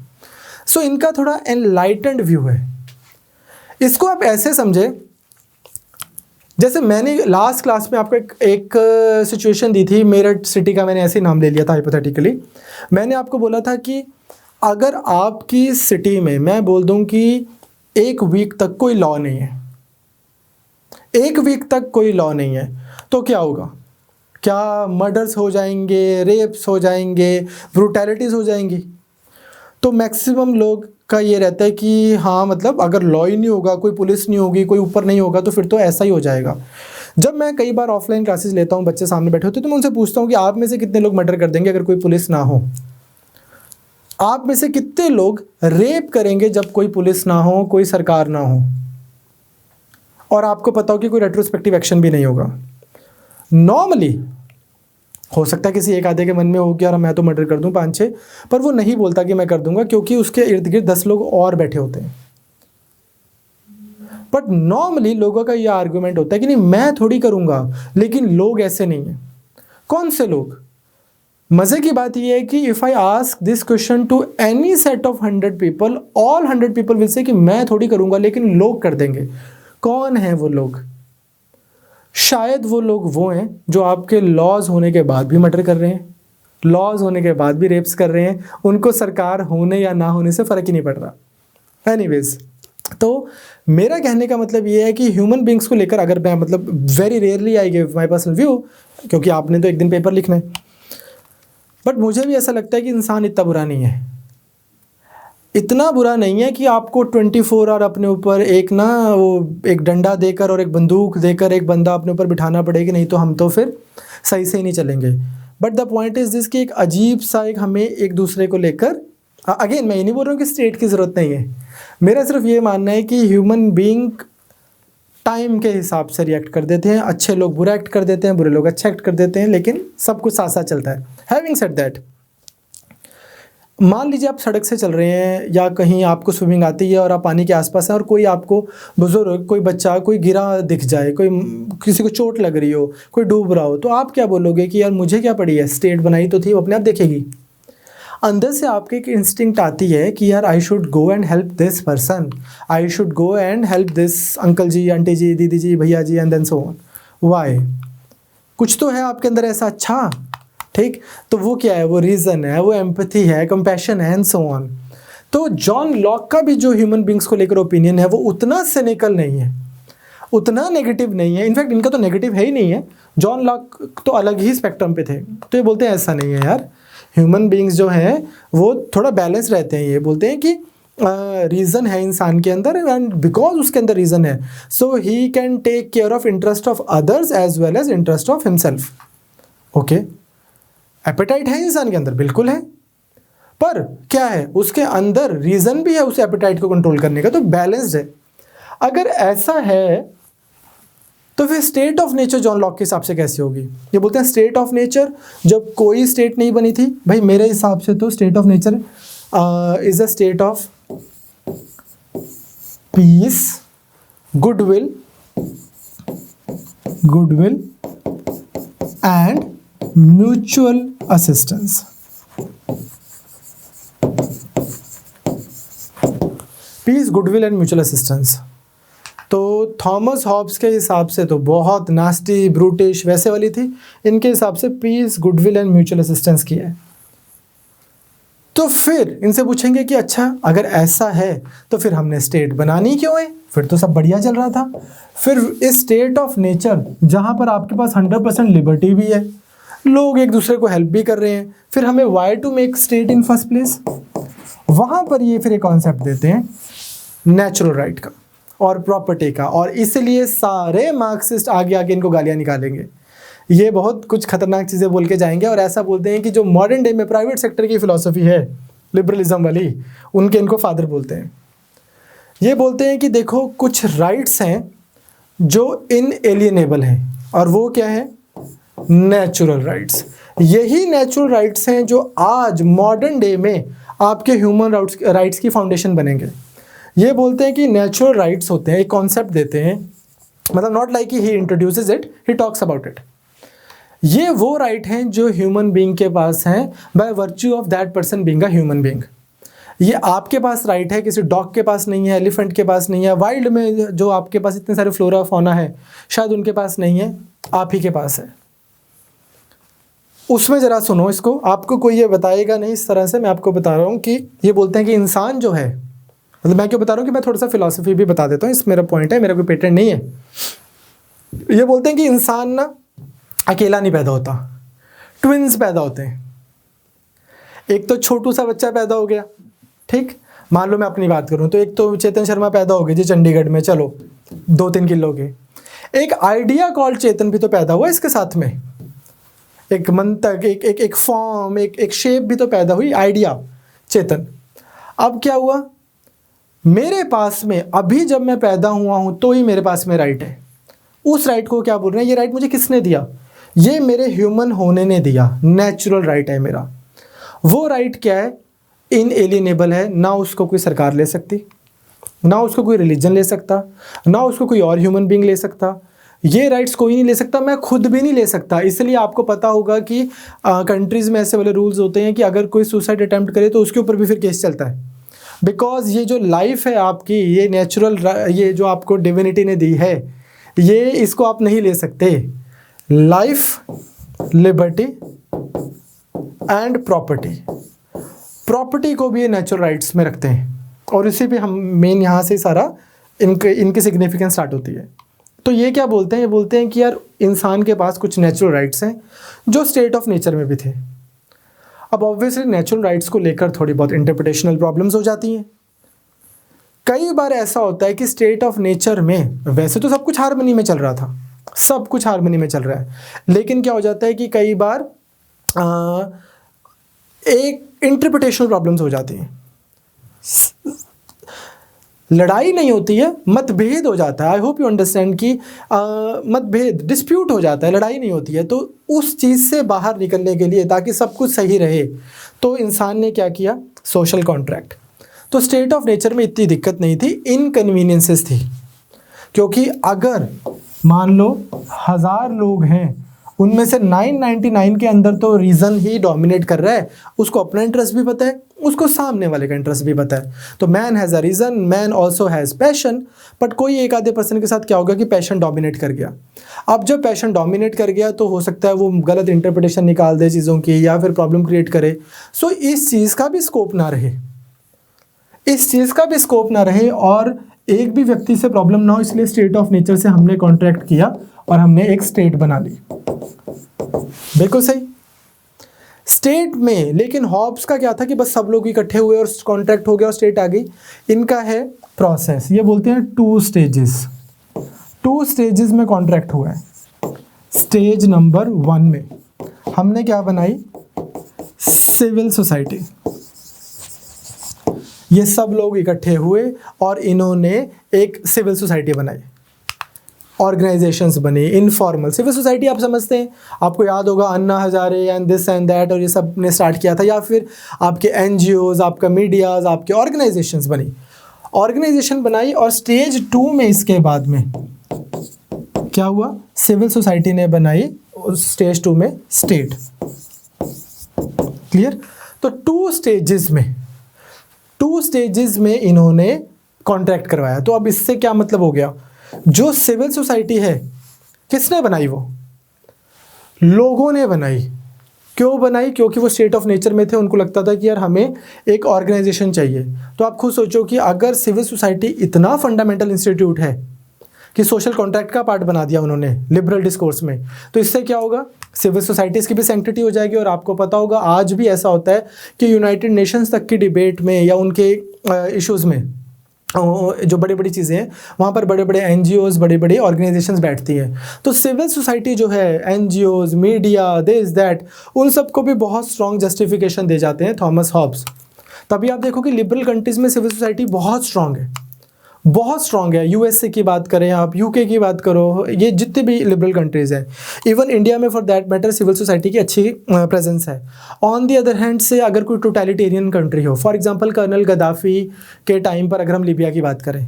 सो इनका थोड़ा एनलाइटेंड व्यू है। इसको आप ऐसे समझे जैसे मैंने लास्ट क्लास में आपको एक सिचुएशन दी थी, मेरठ सिटी का मैंने ऐसे ही नाम ले लिया था हाइपोथेटिकली। मैंने आपको बोला था कि अगर आपकी सिटी में मैं बोल दूं कि एक वीक तक कोई लॉ नहीं है, एक वीक तक कोई लॉ नहीं है, तो क्या होगा? क्या मर्डर्स हो जाएंगे, रेप्स हो जाएंगे, ब्रूटैलिटीज़ हो जाएंगी? तो मैक्सिमम लोग का ये रहता है कि हाँ मतलब अगर लॉ ही नहीं होगा, कोई पुलिस नहीं होगी, कोई ऊपर नहीं होगा, तो फिर तो ऐसा ही हो जाएगा। जब मैं कई बार ऑफलाइन क्लासेस लेता हूँ, बच्चे सामने बैठे होते हैं, तो मैं उनसे पूछता हूँ कि आप में से कितने लोग मर्डर कर देंगे अगर कोई पुलिस ना हो? आप में से कितने लोग रेप करेंगे जब कोई पुलिस ना हो, कोई सरकार ना हो, और आपको पता हो कि कोई रेट्रोस्पेक्टिव एक्शन भी नहीं होगा? नॉर्मली हो सकता है किसी एक आधे के मन में हो कि यार मैं तो मर्डर कर दूं 5-6, पर वो नहीं बोलता कि मैं कर दूंगा, क्योंकि उसके इर्द गिर्द 10 लोग और बैठे होते हैं। बट नॉर्मली लोगों का ये आर्गुमेंट होता है कि नहीं मैं थोड़ी करूंगा, लेकिन लोग ऐसे नहीं है। कौन से लोग? मजे की बात यह है कि if I ask this question to any set of 100 people, all 100 people will say कि मैं थोड़ी करूंगा, लेकिन लोग कर देंगे। कौन है वो लोग? शायद वो लोग वो हैं जो आपके लॉज होने के बाद भी मर्डर कर रहे हैं, लॉज होने के बाद भी रेप्स कर रहे हैं, उनको सरकार होने या ना होने से फ़र्क ही नहीं पड़ रहा। एनीवेज, तो मेरा कहने का मतलब ये है कि ह्यूमन बींग्स को लेकर अगर मैं मतलब very rarely I give my personal view, क्योंकि आपने तो एक दिन पेपर लिखना है, बट मुझे भी ऐसा लगता है कि इंसान इतना बुरा नहीं है। इतना बुरा नहीं है कि आपको 24 आवर अपने ऊपर एक ना वो एक डंडा देकर और एक बंदूक देकर एक बंदा अपने ऊपर बिठाना पड़ेगा, नहीं तो हम तो फिर सही से ही नहीं चलेंगे। But the point is this कि एक अजीब सा एक हमें एक दूसरे को लेकर, अगेन मैं ये नहीं बोल रहा हूँ कि स्टेट की ज़रूरत नहीं है, मेरा सिर्फ ये मानना है कि ह्यूमन बीइंग टाइम के हिसाब से रिएक्ट कर देते हैं। अच्छे लोग बुरा एक्ट कर देते हैं, बुरे लोग अच्छा एक्ट कर देते हैं, लेकिन सब कुछ साथ साथ चलता है। हैविंग सेड दैट, मान लीजिए आप सड़क से चल रहे हैं या कहीं आपको स्विमिंग आती है और आप पानी के आसपास हैं और कोई आपको बुजुर्ग, कोई बच्चा, कोई गिरा दिख जाए, कोई किसी को चोट लग रही हो, कोई डूब रहा हो, तो आप क्या बोलोगे कि यार मुझे क्या पड़ी है, स्टेट बनाई तो थी, वो अपने आप देखेगी। अंदर से आपके एक इंस्टिंक्ट आती है कि यार I should go and help this person, I should go and help this uncle जी, आंटी जी, दीदी जी, भैया जी, and then so on. Why? कुछ तो है आपके अंदर ऐसा अच्छा, ठीक? तो वो क्या है? वो रीज़न है, वो एम्पैथी है, कंपैशन है, एंड सो ऑन। तो जॉन लॉक का भी जो ह्यूमन बींग्स को लेकर ओपिनियन है वो उतना सिनिकल नहीं है, उतना नेगेटिव नहीं है। इनफैक्ट इनका तो नेगेटिव है ही नहीं है। जॉन लॉक तो अलग ही स्पेक्ट्रम पे थे, तो ये बोलते हैं ऐसा नहीं है यार, ह्यूमन बींग्स जो हैं वो थोड़ा बैलेंस रहते हैं। ये बोलते हैं कि रीज़न है इंसान के अंदर, एंड बिकॉज उसके अंदर रीज़न है so he can take care of interest of others as well as interest of himself. Okay, appetite है इंसान के अंदर, बिल्कुल है, पर क्या है उसके अंदर रीज़न भी है उस एपेटाइट को कंट्रोल करने का, तो बैलेंस्ड है। अगर ऐसा है तो फिर state of nature John Locke के हिसाब से कैसी होगी? ये बोलते हैं स्टेट ऑफ नेचर जब कोई स्टेट नहीं बनी थी। भाई मेरे हिसाब से तो state of nature is a state of peace, goodwill and mutual assistance. Peace, goodwill and mutual assistance. तो थॉमस हॉब्स के हिसाब से तो बहुत नास्टी, ब्रूटिश वैसे वाली थी, इनके हिसाब से peace, goodwill and mutual assistance की है। तो फिर इनसे पूछेंगे कि अच्छा अगर ऐसा है तो फिर हमने स्टेट बनानी क्यों है? फिर तो सब बढ़िया चल रहा था। फिर इस स्टेट ऑफ नेचर जहाँ पर आपके पास 100% लिबर्टी भी है, लोग एक दूसरे को हेल्प भी कर रहे हैं, फिर हमें why to make state in first place? वहाँ पर ये फिर एक कॉन्सेप्ट देते हैं नेचुरल राइट का और प्रॉपर्टी का, और इसलिए सारे मार्क्सिस्ट आगे आगे इनको गालियाँ निकालेंगे। ये बहुत कुछ खतरनाक चीज़ें बोल के जाएंगे और ऐसा बोलते हैं कि जो मॉडर्न डे में प्राइवेट सेक्टर की फ़िलॉसफी है लिबरलिज्म वाली, उनके इनको फादर बोलते हैं। ये बोलते हैं कि देखो कुछ राइट्स हैं जो इनएलिएनेबल हैं, और वो क्या है? Natural rights. यही नेचुरल राइट्स हैं जो आज मॉडर्न डे में आपके ह्यूमन राइट्स की फाउंडेशन बनेंगे। ये बोलते हैं कि नेचुरल राइट्स होते हैं, एक कॉन्सेप्ट देते हैं, मतलब not like he introduces it, he talks about it. ये वो राइट हैं जो ह्यूमन बीइंग के पास हैं by virtue of that person being a human being. ये आपके पास राइट है, किसी डॉग के पास नहीं है, एलिफेंट के पास नहीं है, वाइल्ड में जो आपके पास इतने सारे फ्लोरा फौना है शायद उनके पास नहीं है, आप ही के पास है। उसमें ज़रा सुनो इसको, आपको कोई ये बताएगा नहीं इस तरह से। मैं आपको बता रहा हूँ कि ये बोलते हैं कि इंसान जो है, मतलब मैं क्यों बता रहा हूँ कि मैं थोड़ा सा फिलॉसफी भी बता देता हूँ, इस मेरा पॉइंट है, मेरा कोई पेटेंट नहीं है। ये बोलते हैं कि इंसान ना अकेला नहीं पैदा होता, ट्विन्स पैदा होते हैं। एक तो छोटू सा बच्चा पैदा हो गया, ठीक, मान लो मैं अपनी बात करूं तो एक तो चेतन शर्मा पैदा हो गए जी चंडीगढ़ में, चलो 2-3 किलो के। एक आइडिया कॉल्ड चेतन भी तो पैदा हुआ इसके साथ में, एक मंतक, एक फॉर्म, एक शेप भी तो पैदा हुई, आइडिया चेतन। अब क्या हुआ, मेरे पास में अभी जब मैं पैदा हुआ हूं तो ही मेरे पास में राइट है। उस राइट को क्या बोल रहे हैं, ये राइट मुझे किसने दिया? ये मेरे ह्यूमन होने ने दिया, नेचुरल राइट है मेरा। वो राइट क्या है? इनएलिएनेबल है, ना उसको कोई सरकार ले सकती, ना उसको कोई रिलीजन ले सकता, ना उसको कोई और ह्यूमन बीइंग ले सकता। ये राइट्स कोई नहीं ले सकता, मैं खुद भी नहीं ले सकता। इसलिए आपको पता होगा कि कंट्रीज़ में ऐसे वाले रूल्स होते हैं कि अगर कोई सुसाइड अटैम्प्ट करे तो उसके ऊपर भी फिर केस चलता है, बिकॉज ये जो लाइफ है आपकी, ये नेचुरल, ये जो आपको डिविनिटी ने दी है, ये इसको आप नहीं ले सकते। Life, liberty and property, property को भी ये नेचुरल राइट्स में रखते हैं, और इसी पे हम मेन यहाँ से सारा इनकी सिग्निफिकेंस स्टार्ट होती है। तो ये क्या बोलते हैं, ये बोलते हैं कि यार इंसान के पास कुछ नेचुरल राइट्स हैं जो स्टेट ऑफ नेचर में भी थे। अब ऑब्वियसली नेचुरल राइट्स को लेकर थोड़ी बहुत इंटरप्रिटेशनल प्रॉब्लम्स हो जाती हैं। कई बार ऐसा होता है कि स्टेट ऑफ नेचर में वैसे तो सब कुछ हार्मनी में चल रहा था, सब कुछ हार्मनी में चल रहा है, लेकिन क्या हो जाता है कि कई बार एक इंटरप्रिटेशनल प्रॉब्लम्स हो जाती हैं। लड़ाई नहीं होती है, मतभेद हो जाता है। आई होप यू अंडरस्टैंड कि मतभेद, डिस्प्यूट हो जाता है, लड़ाई नहीं होती है। तो उस चीज़ से बाहर निकलने के लिए, ताकि सब कुछ सही रहे, तो इंसान ने क्या किया? Social contract. तो स्टेट ऑफ नेचर में इतनी दिक्कत नहीं थी, इनकन्वीनियंसेस थी। क्योंकि अगर मान लो 1000 लोग हैं, उनमें से 999 के अंदर तो रीज़न ही डोमिनेट कर रहा है, उसको अपना इंटरेस्ट भी पता है, उसको सामने वाले का इंटरेस्ट भी पता है। तो man has a reason, man also has passion, but कोई एक आधे पर्सन के साथ क्या होगा कि पैशन डोमिनेट कर गया। अब जब पैशन डोमिनेट कर गया तो हो सकता है वो गलत इंटरप्रिटेशन निकाल दे चीज़ों की, या फिर प्रॉब्लम क्रिएट करे। सो इस चीज़ का भी स्कोप ना रहे, इस चीज़ का भी स्कोप ना रहे, और एक भी व्यक्ति से प्रॉब्लम ना हो, इसलिए स्टेट ऑफ नेचर से हमने कॉन्ट्रैक्ट किया और हमने एक स्टेट बना ली। बिल्कुल सही, स्टेट में। लेकिन हॉब्स का क्या था कि बस सब लोग इकट्ठे हुए और कॉन्ट्रैक्ट हो गया और स्टेट आ गई। इनका है प्रोसेस, ये बोलते हैं 2 स्टेजेस। 2 स्टेजेस में कॉन्ट्रैक्ट हुआ है। स्टेज नंबर 1 में हमने क्या बनाई? Civil society. ये सब लोग इकट्ठे हुए और इन्होंने एक सिविल सोसाइटी बनाई, ऑर्गेनाइजेशंस बनी, इनफॉर्मल सिविल सोसाइटी। आप समझते हैं, आपको याद होगा Anna Hazare and this and that, और ये सब ने स्टार्ट किया था। या फिर आपके एनजीओज, आपका मीडियाज, आपके ऑर्गेनाइजेशंस बनी, ऑर्गेनाइजेशन बनाई। और स्टेज 2 में इसके बाद में क्या हुआ? सिविल सोसाइटी ने बनाई, स्टेज 2 में स्टेट। क्लियर? तो 2 स्टेजेस में इन्होंने कॉन्ट्रैक्ट करवाया। तो अब इससे क्या मतलब हो गया? जो सिविल सोसाइटी है किसने बनाई? वो लोगों ने बनाई। क्यों बनाई? क्योंकि वो स्टेट ऑफ नेचर में थे, उनको लगता था कि यार हमें एक ऑर्गेनाइजेशन चाहिए। तो आप खुद सोचो कि अगर सिविल सोसाइटी इतना फंडामेंटल इंस्टीट्यूट है कि सोशल कॉन्ट्रैक्ट का पार्ट बना दिया उन्होंने लिबरल डिस्कोर्स में। तो इससे क्या होगा, सिविल सोसाइटीज़ की भी सैंक्टिटी हो जाएगी। और आपको पता होगा आज भी ऐसा होता है कि यूनाइटेड नेशंस तक की डिबेट में या उनके इश्यूज़ में जो बड़ी बड़ी चीज़ें हैं वहाँ पर बड़े बड़े NGOs, बड़ी बड़ी ऑर्गेनाइजेशंस बैठती हैं। तो सिविल सोसाइटी जो है, NGOs, मीडिया, दिस दैट, उन सबको भी बहुत स्ट्रॉन्ग जस्टिफिकेशन दे जाते हैं थॉमस हॉब्स। तभी आप देखो कि लिबरल कंट्रीज़ में सिविल सोसाइटी बहुत स्ट्रॉन्ग है, बहुत स्ट्रॉन्ग है। USA की बात करें आप, UK की बात करो, ये जितने भी लिबरल कंट्रीज़ हैं, इवन इंडिया में for that matter civil society की अच्छी प्रेजेंस है। ऑन दी अदर हैंड से अगर कोई टोटलिटेरियन कंट्री हो, फॉर एग्जांपल कर्नल गद्दाफी के टाइम पर अगर हम लीबिया की बात करें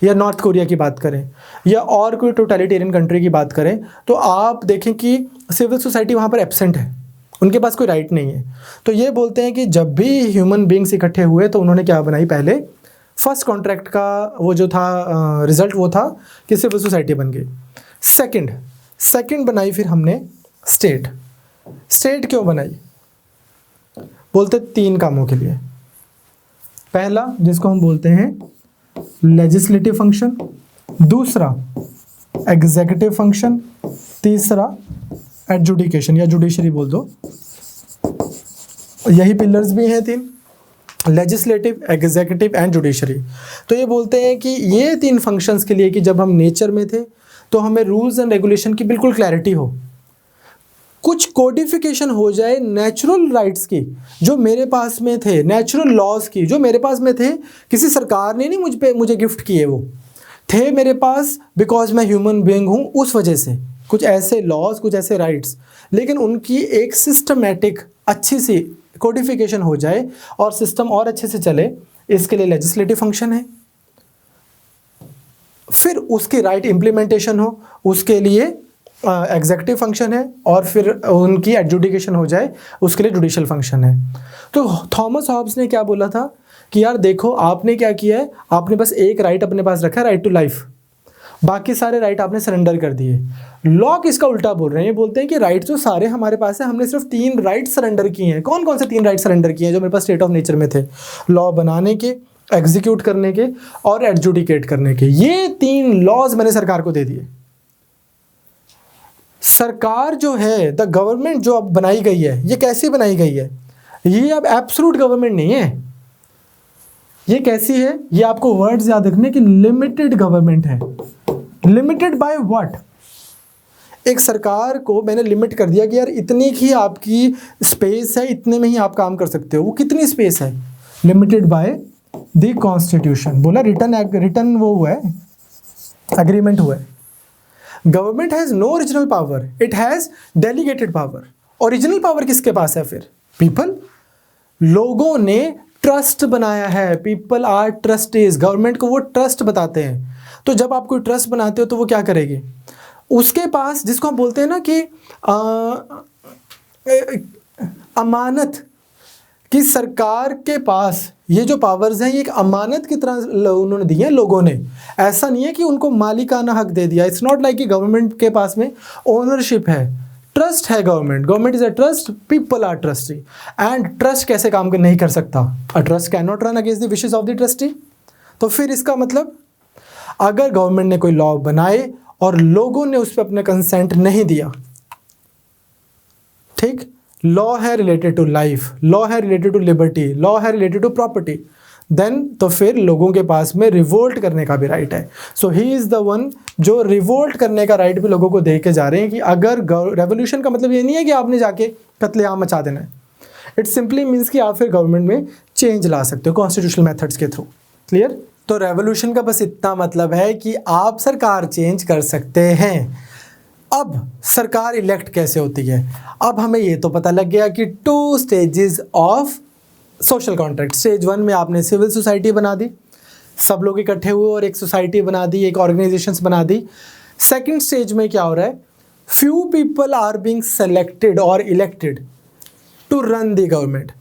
या नॉर्थ कोरिया की बात करें या और कोई टोटलिटेरियन कंट्री की बात करें, तो आप देखें कि सिविल सोसाइटी वहाँ पर एब्सेंट है, उनके पास कोई राइट नहीं है। तो ये बोलते हैं कि जब भी ह्यूमन बींग्स इकट्ठे हुए तो उन्होंने क्या बनाई, पहले फर्स्ट कॉन्ट्रैक्ट का वो जो था रिजल्ट वो था कि सिविल सोसाइटी बन गई। सेकंड बनाई फिर हमने स्टेट। स्टेट क्यों बनाई, बोलते 3 कामों के लिए। पहला जिसको हम बोलते हैं लेजिस्लेटिव फंक्शन, दूसरा एग्जीक्यूटिव फंक्शन, तीसरा एडजुडिकेशन या जुडिशरी बोल दो। यही पिलर्स भी हैं 3, लेजिस्लेटिव, एग्जीक्यूटिव एंड जुडिशरी। तो ये बोलते हैं कि ये 3 फंक्शंस के लिए कि जब हम नेचर में थे तो हमें रूल्स एंड रेगुलेशन की बिल्कुल क्लैरिटी हो, कुछ कोडिफिकेशन हो जाए नेचुरल राइट्स की जो मेरे पास में थे, नेचुरल लॉज की जो मेरे पास में थे, किसी सरकार ने नहीं मुझे गिफ्ट किए, वो थे मेरे पास बिकॉज मैं ह्यूमन बीइंग हूँ, उस वजह से कुछ ऐसे लॉज, कुछ ऐसे राइट्स, लेकिन उनकी एक सिस्टमैटिक अच्छी सी कोडिफिकेशन हो जाए और सिस्टम और अच्छे से चले, इसके लिए लेजिस्लेटिव फंक्शन है। फिर उसकी राइट इम्प्लीमेंटेशन हो, उसके लिए एग्जीक्यूटिव फंक्शन है, और फिर उनकी एडजुडिकेशन हो जाए, उसके लिए जुडिशियल फंक्शन है। तो थॉमस हॉब्स ने क्या बोला था कि यार देखो, आपने क्या किया है, आपने बस एक राइट अपने पास रखा है, राइट टू लाइफ, बाकी सारे राइट आपने सरेंडर कर दिए। लॉक इसका उल्टा बोल रहे हैं, ये बोलते हैं कि राइट तो सारे हमारे पास है, हमने सिर्फ 3 राइट सरेंडर किए हैं। कौन कौन से 3 राइट सरेंडर किए हैं जो मेरे पास स्टेट ऑफ नेचर में थे, लॉ बनाने के, एग्जीक्यूट करने के और एडजुडिकेट करने के। ये 3 लॉज मैंने सरकार को दे दिए। सरकार जो है, द गवर्नमेंट जो अब बनाई गई है, ये कैसी बनाई गई है, ये अब एब्सोल्यूट गवर्नमेंट नहीं है। ये कैसी है, ये आपको वर्ड्स याद रखने की, लिमिटेड गवर्नमेंट है। लिमिटेड बाय व्हाट, एक सरकार को मैंने लिमिट कर दिया कि यार इतनी ही आपकी स्पेस है, इतने में ही आप काम कर सकते हो। वो कितनी स्पेस है, लिमिटेड बाय द कॉन्स्टिट्यूशन। बोला रिटर्न वो हुआ है, एग्रीमेंट हुआ है। Government has no original power, it has delegated power. Original power किसके पास है फिर, पीपल। लोगों ने ट्रस्ट बनाया है, पीपल आर ट्रस्टीज, गवर्नमेंट को वो ट्रस्ट बताते हैं। तो जब आप कोई ट्रस्ट बनाते हो तो वो क्या करेगी, उसके पास, जिसको हम बोलते हैं ना कि अमानत, कि सरकार के पास ये जो पावर्स हैं ये एक अमानत की तरह उन्होंने दी है लोगों ने। ऐसा नहीं है कि उनको मालिकाना हक दे दिया। इट्स नॉट लाइक कि गवर्नमेंट के पास में ओनरशिप है, ट्रस्ट है। Government is a trust, people are trustee. And trust कैसे काम नहीं कर सकता, a trust can not run against the wishes of the trustee. तो फिर इसका मतलब, अगर गवर्नमेंट ने कोई लॉ बनाए और लोगों ने उस पर अपना कंसेंट नहीं दिया, ठीक, लॉ है रिलेटेड टू लाइफ, लॉ है रिलेटेड टू लिबर्टी, लॉ है रिलेटेड टू प्रॉपर्टी, देन तो फिर लोगों के पास में रिवोल्ट करने का भी राइट है। So he is the one जो रिवोल्ट करने का राइट भी लोगों को दे के जा रहे हैं। कि अगर रेवोल्यूशन का मतलब ये नहीं है कि आपने जाके कत्लेआम मचा देना है, इट सिंपली मीन्स कि आप फिर गवर्नमेंट में चेंज ला सकते हो कॉन्स्टिट्यूशनल मेथड्स के थ्रू। क्लियर। तो रेवोल्यूशन का बस इतना मतलब है कि आप सरकार चेंज कर सकते हैं। अब सरकार इलेक्ट कैसे होती है, अब हमें ये तो पता लग गया कि 2 stages of social contract. Stage 1 में आपने सिविल सोसाइटी बना दी, सब लोग इकट्ठे हुए और एक सोसाइटी बना दी, एक ऑर्गेनाइजेशंस बना दी। सेकंड स्टेज में क्या हो रहा है, few people are being selected और elected to run the government.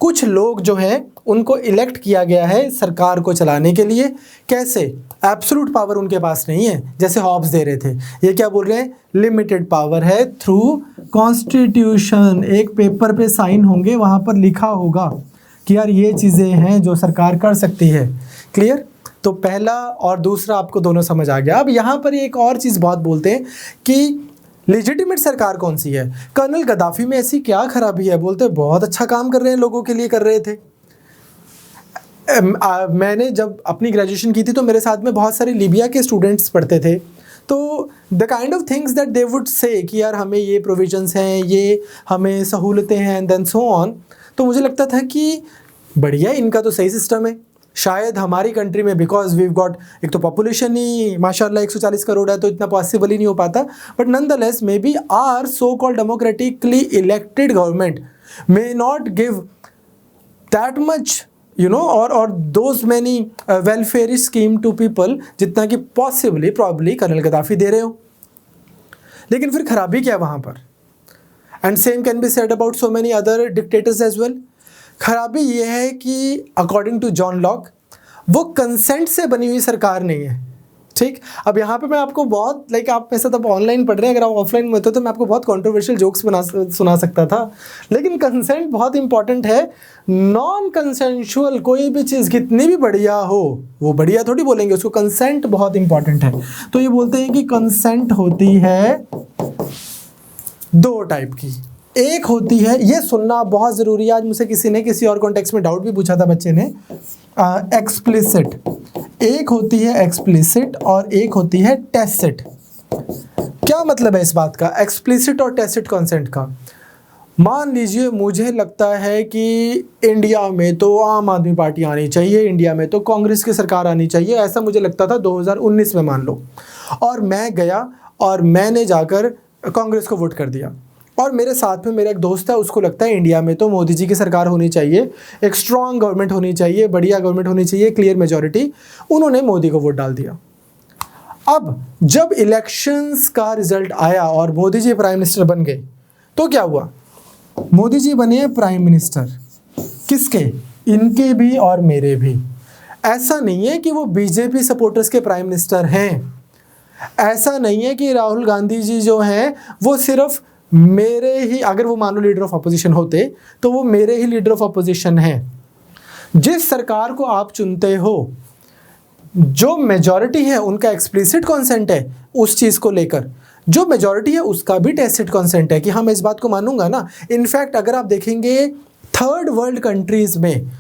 कुछ लोग जो हैं उनको इलेक्ट किया गया है सरकार को चलाने के लिए। कैसे, एब्सोल्यूट पावर उनके पास नहीं है जैसे हॉब्स दे रहे थे। ये क्या बोल रहे हैं, लिमिटेड पावर है थ्रू कॉन्स्टिट्यूशन। एक पेपर पे साइन होंगे, वहाँ पर लिखा होगा कि यार ये चीज़ें हैं जो सरकार कर सकती है। क्लियर। तो पहला और दूसरा आपको दोनों समझ आ गया। अब यहाँ पर एक और चीज़ बहुत बोलते हैं कि लेजिटिमेट सरकार कौन सी है। कर्नल गद्दाफी में ऐसी क्या खराबी है? बोलते बहुत अच्छा काम कर रहे हैं, लोगों के लिए कर रहे थे। मैंने जब अपनी ग्रेजुएशन की थी तो मेरे साथ में बहुत सारे लीबिया के स्टूडेंट्स पढ़ते थे। तो the kind of things that they would say कि यार हमें ये प्रोविजंस हैं, ये हमें सहूलतें हैं एंड देन सो ऑन। तो मुझे लगता था कि बढ़िया, इनका तो सही सिस्टम है। शायद हमारी कंट्री में बिकॉज वी गॉट, एक तो पॉपुलेशन ही माशाल्लाह 140 करोड़ है, तो इतना पॉसिबल ही नहीं हो पाता। But nonetheless may be are so called democratically elected government may not give that much और those many welfare scheme to people जितना कि पॉसिबली प्रॉब्ली कर्नल गद्दाफी दे रहे हो। लेकिन फिर खराबी क्या है वहाँ पर? And same can be said about so many other dictators as well. खराबी ये है कि अकॉर्डिंग टू जॉन लॉक वो कंसेंट से बनी हुई सरकार नहीं है। ठीक, अब यहाँ पे मैं आपको बहुत आप ऐसा तब ऑनलाइन पढ़ रहे हैं, अगर आप ऑफलाइन में होते तो मैं आपको बहुत कंट्रोवर्शियल जोक्स सुना सकता था। लेकिन कंसेंट बहुत इंपॉर्टेंट है। नॉन कंसेंशुअल कोई भी चीज़ कितनी भी बढ़िया हो, वो बढ़िया थोड़ी बोलेंगे उसको, कंसेंट बहुत इंपॉर्टेंट है। तो ये बोलते हैं कि कंसेंट होती है दो टाइप की। एक होती है, ये सुनना बहुत ज़रूरी है, आज मुझसे किसी ने किसी और कॉन्टेक्स्ट में डाउट भी पूछा था बच्चे ने, एक्सप्लिसिट। एक होती है एक्सप्लिसिट और एक होती है टैसिट। क्या मतलब है इस बात का, एक्सप्लिसिट और टैसिट कंसेंट का? मान लीजिए मुझे लगता है कि इंडिया में तो आम आदमी पार्टी आनी चाहिए, इंडिया में तो कांग्रेस की सरकार आनी चाहिए, ऐसा मुझे लगता था 2019 में मान लो, और मैं गया और मैंने जाकर कांग्रेस को वोट कर दिया। और मेरे साथ में मेरा एक दोस्त है, उसको लगता है इंडिया में तो मोदी जी की सरकार होनी चाहिए, एक स्ट्रॉन्ग गवर्नमेंट होनी चाहिए, बढ़िया गवर्नमेंट होनी चाहिए, क्लियर मेजॉरिटी। उन्होंने मोदी को वोट डाल दिया। अब जब इलेक्शंस का रिजल्ट आया और मोदी जी प्राइम मिनिस्टर बन गए, तो क्या हुआ? मोदी जी बने प्राइम मिनिस्टर। किसके? इनके भी और मेरे भी। ऐसा नहीं है कि वो बीजेपी सपोर्टर्स के प्राइम मिनिस्टर हैं, ऐसा नहीं है कि राहुल गांधी जी जो हैं वो सिर्फ मेरे ही, अगर वो मान लो लीडर ऑफ अपोजिशन होते तो वो मेरे ही लीडर ऑफ अपोजिशन हैं। जिस सरकार को आप चुनते हो, जो मेजॉरिटी है उनका एक्सप्लिसिट कॉन्सेंट है उस चीज़ को लेकर, जो मेजॉरिटी है उसका भी टैसिट कॉन्सेंट है कि हाँ मैं इस बात को मानूंगा ना। इनफैक्ट अगर आप देखेंगे थर्ड वर्ल्ड कंट्रीज में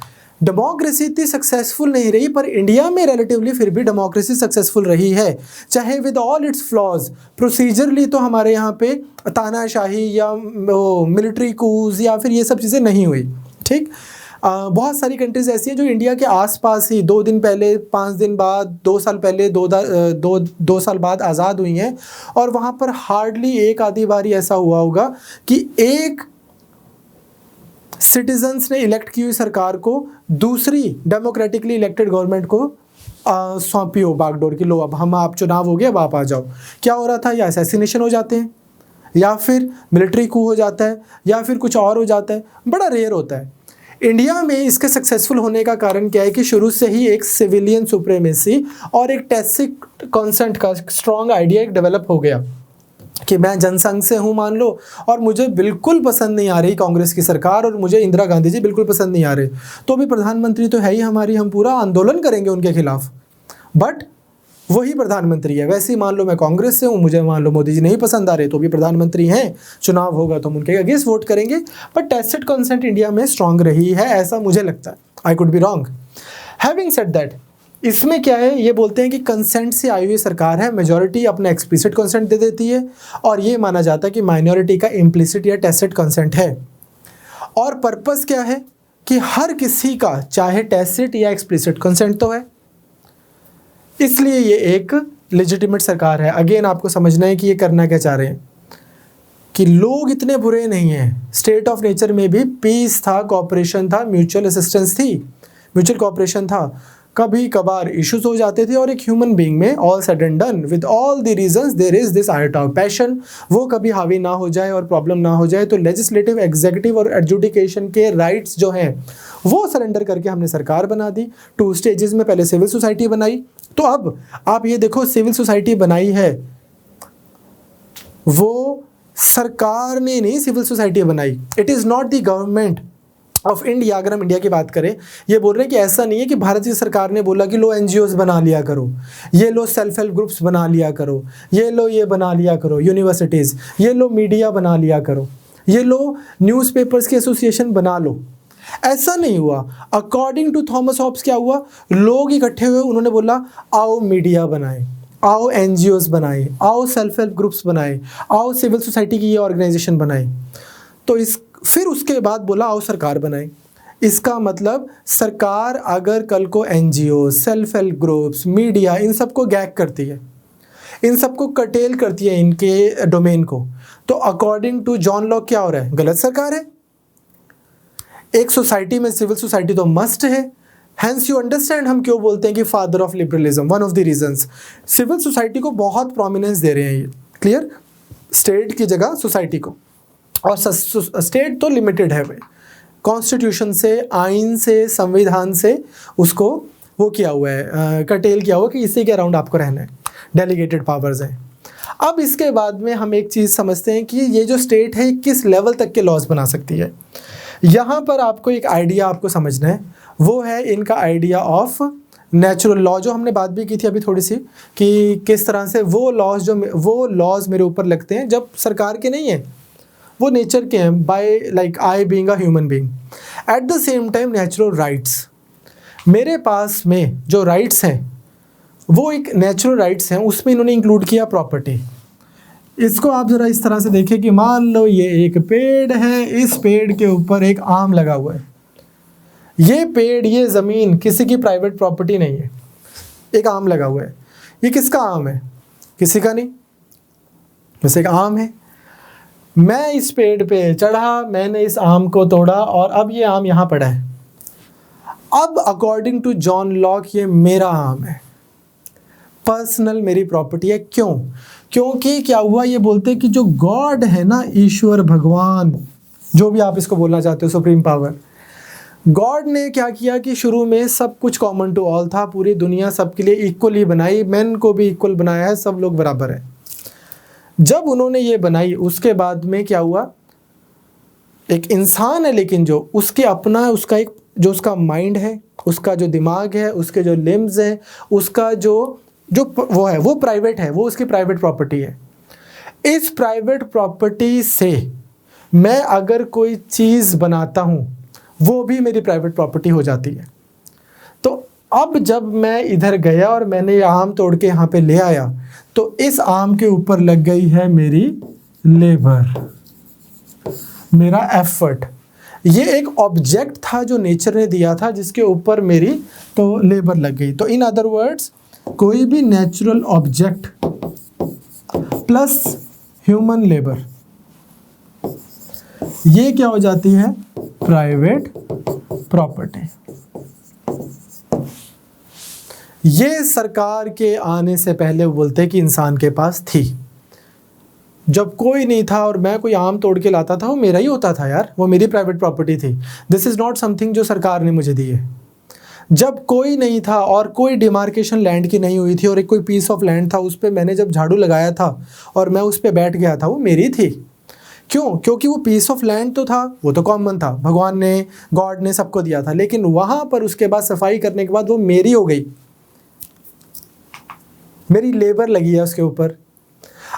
डेमोक्रेसी इतनी सक्सेसफुल नहीं रही, पर इंडिया में रिलेटिवली फिर भी डेमोक्रेसी सक्सेसफुल रही है, चाहे with all it's flaws. Procedurally तो हमारे यहाँ पे तानाशाही या मिलिट्री कूज या फिर ये सब चीज़ें नहीं हुई। ठीक, बहुत सारी कंट्रीज ऐसी हैं जो इंडिया के आसपास ही 2 दिन पहले, 5 दिन बाद, 2 साल पहले, 2 साल बाद आज़ाद हुई हैं, और वहाँ पर हार्डली एक आधी बारी ऐसा हुआ होगा कि एक सिटीजन्स ने इलेक्ट की हुई सरकार को दूसरी डेमोक्रेटिकली इलेक्टेड गवर्नमेंट को सौंपी हो बागडोर की, लो अब हम आप चुनाव हो गया, अब आप आ जाओ। क्या हो रहा था? या असैसिनेशन हो जाते हैं, या फिर मिलिट्री कू हो जाता है, या फिर कुछ और हो जाता है, बड़ा रेयर होता है। इंडिया में इसके सक्सेसफुल होने का कारण क्या है कि शुरू से ही एक सिविलियन सुप्रीमेसी और एक टैसिट कॉन्सेंट का स्ट्रॉन्ग आइडिया एक डेवलप हो गया कि मैं जनसंघ से हूँ मान लो, और मुझे बिल्कुल पसंद नहीं आ रही कांग्रेस की सरकार, और मुझे इंदिरा गांधी जी बिल्कुल पसंद नहीं आ रहे, तो भी प्रधानमंत्री तो है ही हमारी, हम पूरा आंदोलन करेंगे उनके खिलाफ, बट वही प्रधानमंत्री है। वैसे ही मान लो मैं कांग्रेस से हूँ, मुझे मान लो मोदी जी नहीं पसंद आ रहे, तो भी प्रधानमंत्री हैं, चुनाव होगा तो हम उनके अगेंस्ट वोट करेंगे। बट टैसिट कॉन्सेंट इंडिया में स्ट्रांग रही है, ऐसा मुझे लगता है। I could be wrong. Having said that, इसमें क्या है, ये बोलते हैं कि कंसेंट से आई हुई सरकार है, मेजॉरिटी अपना एक्सप्लिसिट कंसेंट दे देती है, और ये माना जाता है कि माइनॉरिटी का इम्प्लिसिट या टैसिट कंसेंट है। और पर्पस क्या है कि हर किसी का चाहे टैसिट या एक्सप्लिसिट कंसेंट तो है, इसलिए ये एक लेजिटिमेट सरकार है। अगेन आपको समझना है कि ये करना क्या चाह रहे हैं, कि लोग इतने बुरे नहीं हैं। स्टेट ऑफ नेचर में भी पीस था, कोऑपरेशन था, म्यूचुअल असिस्टेंस थी, म्यूचुअल कोऑपरेशन था। कभी कभार इश्यूज हो जाते थे, और एक ह्यूमन बीइंग में all said and done with all the reasons there is this iota of passion, वो कभी हावी ना हो जाए और प्रॉब्लम ना हो जाए, तो लेजिस्लेटिव, एग्जीक्यूटिव और एडजुडिकेशन के राइट्स जो हैं वो सरेंडर करके हमने सरकार बना दी। 2 स्टेजेस में पहले सिविल सोसाइटी बनाई, तो अब आप ये देखो सिविल सोसाइटी बनाई है, वो सरकार ने नहीं सिविल सोसाइटी बनाई, it is not the government, of India, अगर हम इंडिया की बात करें, ये बोल रहे हैं कि ऐसा नहीं है कि भारत की सरकार ने बोला कि लो एनजीओज बना लिया करो, ये लो सेल्फ हेल्प ग्रुप्स बना लिया करो, ये लो ये बना लिया करो यूनिवर्सिटीज़, ये लो मीडिया बना लिया करो, ये लो न्यूज़पेपर्स की एसोसिएशन बना लो। ऐसा नहीं हुआ। अकॉर्डिंग टू थॉमस हॉब्स क्या हुआ, लोग इकट्ठे हुए, उन्होंने बोला आओ मीडिया बनाए, आओ एनजीओज बनाए, आओ सेल्फ हेल्प ग्रुप्स बनाए, आओ सिविल सोसाइटी की ये ऑर्गेनाइजेशन बनाए। तो फिर उसके बाद बोला आओ सरकार बनाए। इसका मतलब सरकार अगर कल को NGO, self help groups, media, इन सबको गैग करती है, इन सबको कटेल करती है इनके डोमेन को, तो अकॉर्डिंग टू जॉन लॉक क्या हो रहा है, गलत सरकार है। एक सोसाइटी में सिविल सोसाइटी तो मस्ट है। हैंस यू अंडरस्टैंड हम क्यों बोलते हैं कि father of liberalism, one of the reasons. Civil society को बहुत प्रोमिनेंस दे रहे हैं ये, क्लियर, स्टेट की जगह सोसाइटी को। और स्टेट तो लिमिटेड है भाई, कॉन्स्टिट्यूशन से, आइन से, संविधान से उसको वो किया हुआ है, कटेल किया हुआ कि इसी के अराउंड आपको रहना है, डेलीगेटेड पावर्स हैं। अब इसके बाद में हम एक चीज़ समझते हैं कि ये जो स्टेट है किस लेवल तक के लॉज बना सकती है। यहाँ पर आपको एक आइडिया आपको समझना है, वो है इनका आइडिया ऑफ नेचुरल लॉ, जो हमने बात भी की थी अभी थोड़ी सी, कि किस तरह से वो लॉज मेरे ऊपर लगते हैं जब सरकार के नहीं है, वो नेचर के हैं, by like I being a human being. At the same time natural rights, मेरे पास में जो राइट्स हैं वो एक नेचुरल राइट्स हैं, उसमें इन्होंने इंक्लूड किया प्रॉपर्टी। इसको आप ज़रा इस तरह से देखें कि मान लो ये एक पेड़ है, इस पेड़ के ऊपर एक आम लगा हुआ है। ये पेड़, ये ज़मीन किसी की प्राइवेट प्रॉपर्टी नहीं है, एक आम लगा हुआ है। ये किसका आम है, किसी का नहीं, बस एक आम है। मैं इस पेड़ पे चढ़ा, मैंने इस आम को तोड़ा और अब ये आम यहाँ पड़ा है। अब अकॉर्डिंग टू जॉन लॉक ये मेरा आम है, पर्सनल मेरी प्रॉपर्टी है। क्यों? क्योंकि क्या हुआ, ये बोलते हैं कि जो गॉड है ना, ईश्वर, भगवान, जो भी आप इसको बोलना चाहते हो, सुप्रीम पावर, गॉड ने क्या किया कि शुरू में सब कुछ कॉमन टू ऑल था, पूरी दुनिया सबके लिए इक्वली बनाई, मैन को भी इक्वल बनाया है, सब लोग बराबर है। जब उन्होंने ये बनाई उसके बाद में क्या हुआ, एक इंसान है लेकिन जो उसके अपना, उसका एक जो उसका माइंड है, उसका जो दिमाग है, उसके जो लिम्स हैं, उसका जो वो है वो प्राइवेट है, वो उसकी प्राइवेट प्रॉपर्टी है। इस प्राइवेट प्रॉपर्टी से मैं अगर कोई चीज़ बनाता हूँ वो भी मेरी प्राइवेट प्रॉपर्टी हो जाती है। तो अब जब मैं इधर गया और मैंने ये आम तोड़ के यहाँ पे ले आया, तो इस आम के ऊपर लग गई है मेरी लेबर, मेरा एफर्ट। ये एक ऑब्जेक्ट था जो नेचर ने दिया था, जिसके ऊपर मेरी तो लेबर लग गई। तो इन अदर वर्ड्स, कोई भी natural object plus human labour, ये क्या हो जाती है, प्राइवेट प्रॉपर्टी। ये सरकार के आने से पहले वो बोलते हैं कि इंसान के पास थी। जब कोई नहीं था और मैं कोई आम तोड़ के लाता था, वो मेरा ही होता था यार, वो मेरी प्राइवेट प्रॉपर्टी थी। दिस इज़ नॉट समथिंग जो सरकार ने मुझे दी है। जब कोई नहीं था और कोई डिमार्केशन लैंड की नहीं हुई थी और एक कोई पीस ऑफ लैंड था, उस पर मैंने जब झाड़ू लगाया था और मैं उस पर बैठ गया था, वो मेरी थी। क्यों? क्योंकि वो पीस ऑफ लैंड तो था, वो तो कॉमन था, भगवान ने, गॉड ने सबको दिया था, लेकिन वहाँ पर उसके बाद सफाई करने के बाद वो मेरी हो गई, मेरी लेबर लगी है उसके ऊपर।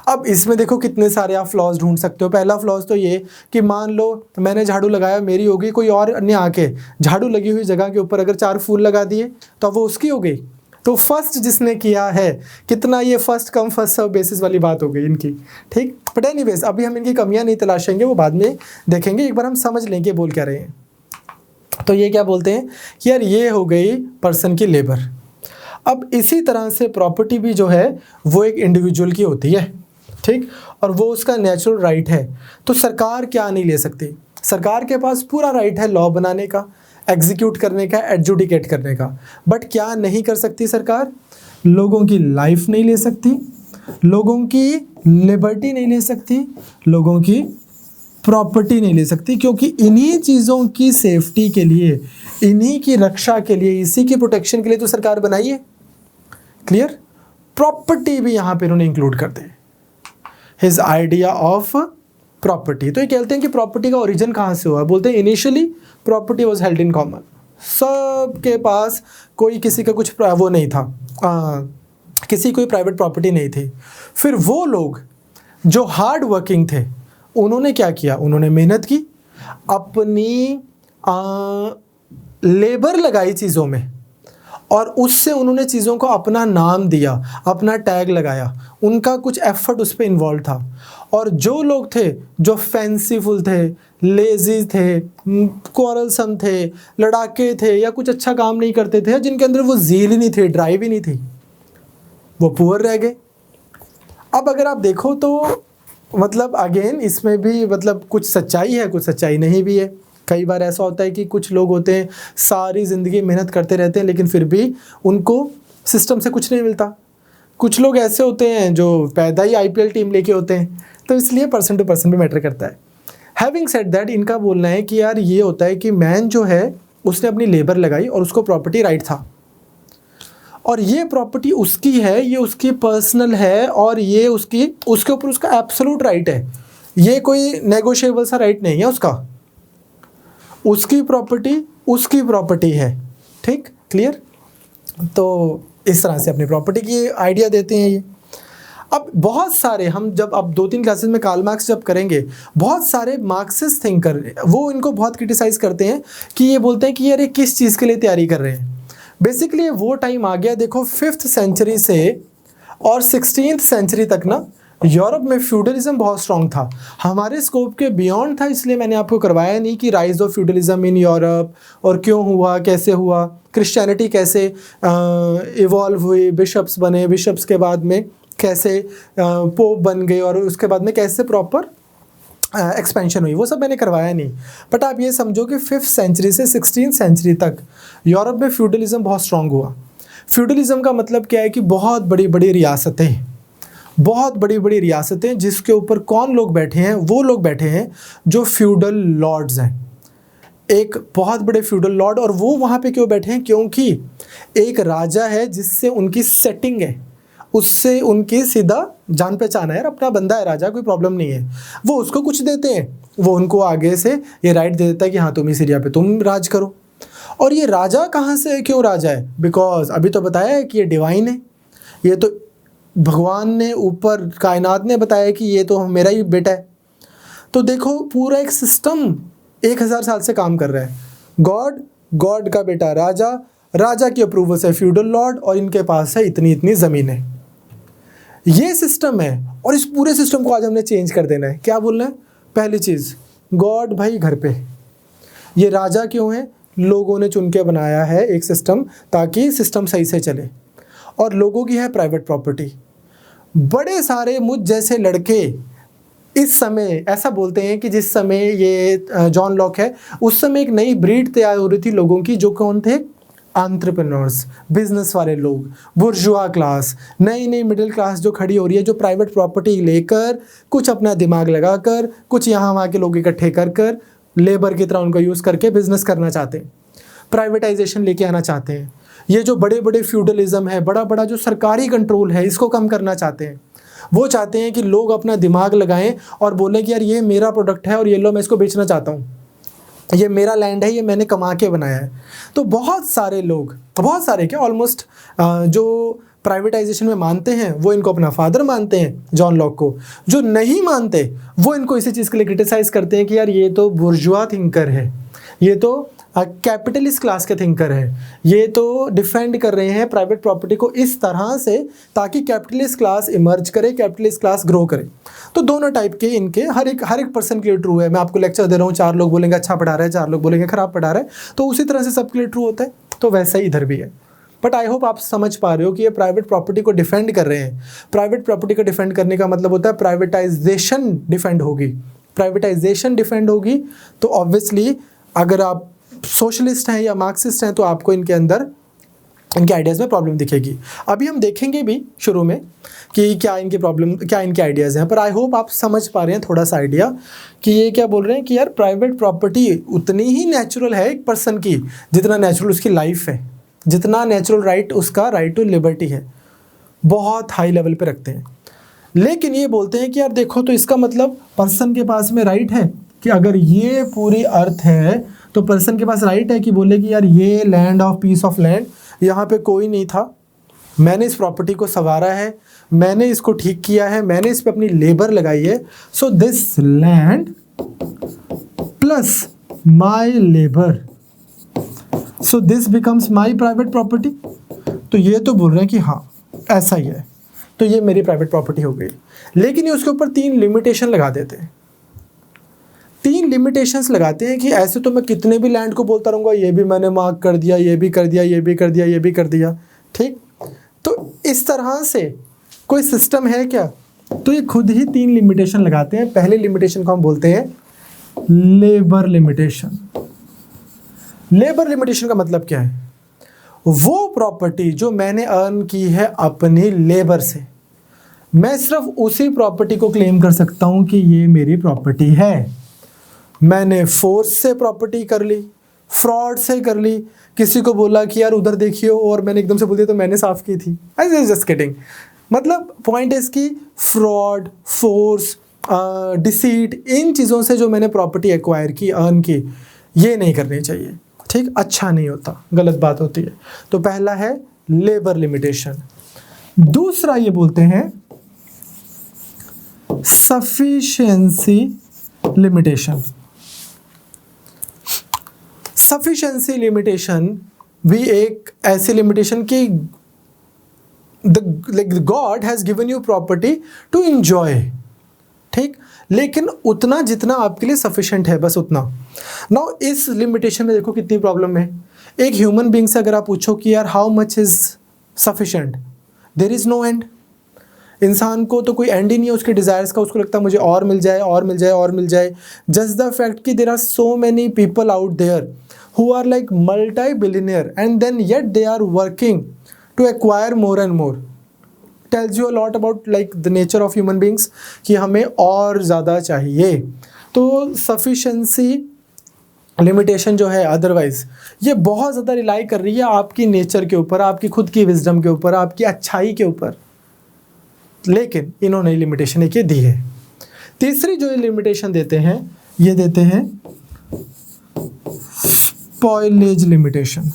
अब इसमें देखो कितने सारे आप फ्लॉज ढूंढ सकते हो। पहला फ्लॉज तो ये कि मान लो मैंने झाड़ू लगाया, मेरी हो गई, कोई और ने आके झाड़ू लगी हुई जगह के ऊपर अगर 4 फूल लगा दिए तो वो उसकी हो गई। तो फर्स्ट जिसने किया है, कितना ये first come first serve basis वाली बात हो गई इनकी, ठीक। बट एनीवेज अभी हम इनकी कमियां नहीं तलाशेंगे, वो बाद में देखेंगे, एक बार हम समझ लेंगे बोल क्या रहे हैं। तो ये क्या बोलते हैं कि यार ये हो गई पर्सन की लेबर। अब इसी तरह से प्रॉपर्टी भी जो है वो एक इंडिविजुअल की होती है, ठीक, और वो उसका नेचुरल राइट है। तो सरकार क्या नहीं ले सकती, सरकार के पास पूरा राइट है लॉ बनाने का, एग्जीक्यूट करने का, एडजुडिकेट करने का। बट क्या नहीं कर सकती सरकार? लोगों की लाइफ नहीं ले सकती, लोगों की लिबर्टी नहीं ले सकती, लोगों की प्रॉपर्टी नहीं ले सकती, क्योंकि इन्हीं चीज़ों की सेफ्टी के लिए, इन्हीं की रक्षा के लिए, इसी की प्रोटेक्शन के लिए तो सरकार बनाई है। क्लियर? प्रॉपर्टी भी यहाँ पे इन्होंने इंक्लूड कर दे। His idea of property. तो ये कहते हैं कि प्रॉपर्टी का ओरिजिन कहाँ से हुआ, बोलते हैं initially property was held in common, सबके पास कोई किसी का कुछ वो नहीं था, किसी कोई प्राइवेट प्रॉपर्टी नहीं थी। फिर वो लोग जो हार्ड वर्किंग थे उन्होंने क्या किया, उन्होंने मेहनत की, अपनी लेबर लगाई चीज़ों में, और उससे उन्होंने चीज़ों को अपना नाम दिया, अपना टैग लगाया, उनका कुछ एफर्ट उस पर इन्वॉल्व था। और जो लोग थे जो फैंसीफुल थे, लेजी थे, क्वारलसम थे, लड़ाके थे, या कुछ अच्छा काम नहीं करते थे, जिनके अंदर वो ज़ील ही नहीं थी, ड्राइव ही नहीं थी, वो पुअर रह गए। अब अगर आप देखो तो मतलब अगेन इसमें भी मतलब कुछ सच्चाई है, कुछ सच्चाई नहीं भी है। कई बार ऐसा होता है कि कुछ लोग होते हैं सारी ज़िंदगी मेहनत करते रहते हैं लेकिन फिर भी उनको सिस्टम से कुछ नहीं मिलता। कुछ लोग ऐसे होते हैं जो पैदा ही IPL टीम लेके होते हैं, तो इसलिए पर्सन टू पर्सन भी मैटर करता है। हैविंग सेड दैट, इनका बोलना है कि यार ये होता है कि मैन जो है उसने अपनी लेबर लगाई और उसको प्रॉपर्टी राइट था, और ये प्रॉपर्टी उसकी है, ये उसकी पर्सनल है, और ये उसके ऊपर उसका एब्सोल्यूट राइट है। ये कोई नेगोशिएबल सा राइट नहीं है उसका, उसकी प्रॉपर्टी है। ठीक, क्लियर? तो इस तरह से अपनी प्रॉपर्टी की आइडिया देते हैं ये। अब बहुत सारे हम जब अब 2-3 क्लासेस में कार्ल मार्क्स जब करेंगे, बहुत सारे मार्क्सिस्ट थिंकर वो इनको बहुत क्रिटिसाइज़ करते हैं कि ये बोलते हैं कि यार ये किस चीज़ के लिए तैयारी कर रहे हैं। बेसिकली वो टाइम आ गया, देखो 5th सेंचुरी से और 16th सेंचुरी तक ना यूरोप में फ्यूडलिज्म बहुत स्ट्रॉन्ग था, हमारे स्कोप के बियॉन्ड था, इसलिए मैंने आपको करवाया नहीं कि rise of feudalism in Europe और क्यों हुआ, कैसे हुआ, क्रिश्चियनिटी कैसे इवॉल्व हुई, बिशप्स बने, बिशप्स के बाद में कैसे पोप बन गए, और उसके बाद में कैसे प्रॉपर एक्सपेंशन हुई, वो सब मैंने करवाया नहीं। बट आप ये समझो कि 5th सेंचुरी से 16th सेंचुरी तक यूरोप में फ्यूडलिज्म बहुत स्ट्रॉन्ग हुआ। फ्यूडलिज्म का मतलब क्या है कि बहुत बड़ी बड़ी रियासतें जिसके ऊपर कौन लोग बैठे हैं, वो लोग बैठे हैं जो फ्यूडल लॉर्ड्स हैं, एक बहुत बड़े फ्यूडल लॉर्ड। और वो वहाँ पे क्यों बैठे हैं, क्योंकि एक राजा है जिससे उनकी सेटिंग है, उससे उनकी सीधा जान पहचान है, यार अपना बंदा है राजा, कोई प्रॉब्लम नहीं है। वो उसको कुछ देते हैं, वो उनको आगे से ये राइट दे देता है कि हाँ तुम इस एरिया पे तुम राज करो। और ये राजा कहाँ से क्यों राजा है, बिकॉज अभी तो बताया है कि ये डिवाइन है, ये तो भगवान ने ऊपर कायनात ने बताया कि ये तो मेरा ही बेटा है। तो देखो पूरा एक सिस्टम 1000 साल से काम कर रहा है। गॉड का बेटा राजा की अप्रूवल से फ्यूडल लॉर्ड, और इनके पास है इतनी इतनी ज़मीन है। ये सिस्टम है, और इस पूरे सिस्टम को आज हमने चेंज कर देना है। क्या बोलना है? पहली चीज़, गॉड भाई घर पे, ये राजा क्यों है, लोगों ने चुन के बनाया है एक सिस्टम ताकि सिस्टम सही से चले। और लोगों की है प्राइवेट प्रॉपर्टी। बड़े सारे मुझ जैसे लड़के इस समय ऐसा बोलते हैं कि जिस समय ये जॉन लॉक है, उस समय एक नई ब्रीड तैयार हो रही थी लोगों की, जो कौन थे? एंटरप्रेन्योर्स, बिजनेस वाले लोग, बुर्जुआ क्लास, नई मिडिल क्लास जो खड़ी हो रही है, जो प्राइवेट प्रॉपर्टी लेकर कुछ अपना दिमाग लगाकर, कुछ यहाँ वहाँ के लोग इकट्ठे कर लेबर की तरह उनको यूज़ करके बिजनेस करना चाहते हैं, प्राइवेटाइजेशन लेके आना चाहते हैं। ये जो बड़े बड़े फ्यूडलिज्म है, बड़ा जो सरकारी कंट्रोल है, इसको कम करना चाहते हैं। वो चाहते हैं कि लोग अपना दिमाग लगाएं और बोलें कि यार ये मेरा प्रोडक्ट है और ये लो मैं इसको बेचना चाहता हूँ, ये मेरा लैंड है, ये मैंने कमा के बनाया है। तो बहुत सारे क्या ऑलमोस्ट जो प्राइवेटाइजेशन में मानते हैं वो इनको अपना फादर मानते हैं, जॉन लॉक को। जो नहीं मानते वो इनको इसी चीज़ के लिए क्रिटिसाइज़ करते हैं कि यार ये तो बुर्जुआ थिंकर है, ये तो कैपिटलिस्ट क्लास के थिंकर है, ये तो डिफेंड कर रहे हैं प्राइवेट प्रॉपर्टी को इस तरह से ताकि कैपिटलिस्ट क्लास इमर्ज करे, कैपिटलिस्ट क्लास ग्रो करे। तो दोनों टाइप के इनके हर एक पर्सन के लिए ट्रू है। मैं आपको लेक्चर दे रहा हूँ, 4 लोग बोलेंगे अच्छा पढ़ा रहा है, 4 लोग बोलेंगे खराब पढ़ा रहा है, तो उसी तरह से सबके लिए ट्रू होता है। तो वैसा ही इधर भी है। बट आई होप आप समझ पा रहे हो कि ये प्राइवेट प्रॉपर्टी को डिफेंड कर रहे हैं। प्राइवेट प्रॉपर्टी को डिफेंड करने का मतलब होता है प्राइवेटाइजेशन डिफेंड होगी। प्राइवेटाइजेशन डिफेंड होगी तो ऑब्वियसली अगर आप सोशलिस्ट हैं या मार्क्सिस्ट हैं तो आपको इनके अंदर इनके आइडियाज़ में प्रॉब्लम दिखेगी। अभी हम देखेंगे भी शुरू में कि क्या इनके आइडियाज़ हैं, पर आई होप आप समझ पा रहे हैं थोड़ा सा आइडिया कि ये क्या बोल रहे हैं कि यार प्राइवेट प्रॉपर्टी उतनी ही नेचुरल है एक पर्सन की जितना नेचुरल उसकी लाइफ है, जितना नेचुरल राइट उसका राइट टू लिबर्टी है, बहुत हाई लेवल पे रखते हैं। लेकिन ये बोलते हैं कि यार देखो, तो इसका मतलब पर्सन के पास में राइट है कि अगर ये पूरी अर्थ है तो पर्सन के पास राइट है कि बोले कि यार ये land of peace of land, यहाँ पे कोई नहीं था, मैंने इस प्रॉपर्टी को संवारा है, मैंने इसको ठीक किया है, मैंने इस पे अपनी लेबर लगाई है, so this land plus my labour, so this becomes my private property. तो ये तो बोल रहे हैं कि हाँ ऐसा ही है, तो ये मेरी प्राइवेट प्रॉपर्टी हो गई। लेकिन ये उसके ऊपर 3 लिमिटेशन लगा देते हैं। 3 लिमिटेशंस लगाते हैं कि ऐसे तो मैं कितने भी लैंड को बोलता रहूँगा, ये भी मैंने मार्क कर दिया, ये भी कर दिया, ये भी कर दिया, ये भी कर दिया, ठीक। तो इस तरह से कोई सिस्टम है क्या? तो ये खुद ही 3 लिमिटेशन लगाते हैं। पहले लिमिटेशन को हम बोलते हैं लेबर लिमिटेशन। लेबर लिमिटेशन का मतलब क्या है? वो प्रॉपर्टी जो मैंने अर्न की है अपनी लेबर से, मैं सिर्फ उसी प्रॉपर्टी को क्लेम कर सकता हूं कि ये मेरी प्रॉपर्टी है। मैंने फोर्स से प्रॉपर्टी कर ली, फ्रॉड से कर ली, किसी को बोला कि यार उधर देखियो और मैंने एकदम से बोल दिया तो मैंने साफ की थी, आई वाज जस्ट किडिंग। मतलब पॉइंट है इसकी, फ्रॉड, फोर्स, डिसीट, इन चीज़ों से जो मैंने प्रॉपर्टी एक्वायर की, अर्न की, ये नहीं करनी चाहिए, ठीक। अच्छा नहीं होता, गलत बात होती है। तो पहला है लेबर लिमिटेशन। दूसरा ये बोलते हैं सफिशिएंसी लिमिटेशन। सफिशिएंसी लिमिटेशन भी एक ऐसी लिमिटेशन कि God has given you property to enjoy, ठीक, लेकिन उतना जितना आपके लिए सफिशिएंट है, बस उतना। नाउ इस लिमिटेशन में देखो कितनी प्रॉब्लम है। एक ह्यूमन बीइंग से अगर आप पूछो कि यार how much is sufficient, there is no end. इंसान को तो कोई एंड ही नहीं है उसके डिज़ायर्स का, उसको लगता है मुझे और मिल जाए, और मिल जाए, और मिल जाए। जस्ट द फैक्ट कि there are so many people out there who are like multi billionaire and then yet they are working to acquire more and more, tells you a lot about like the nature of human beings कि हमें और ज़्यादा चाहिए। तो sufficiency limitation जो है otherwise ये बहुत ज़्यादा रिलाई कर रही है आपकी नेचर के ऊपर, आपकी खुद की विजडम के ऊपर, आपकी अच्छाई के ऊपर। लेकिन इन्होंने लिमिटेशन एक ये दी है। तीसरी जो ये लिमिटेशन देते हैं, ये देते हैं स्पॉइलेज लिमिटेशन।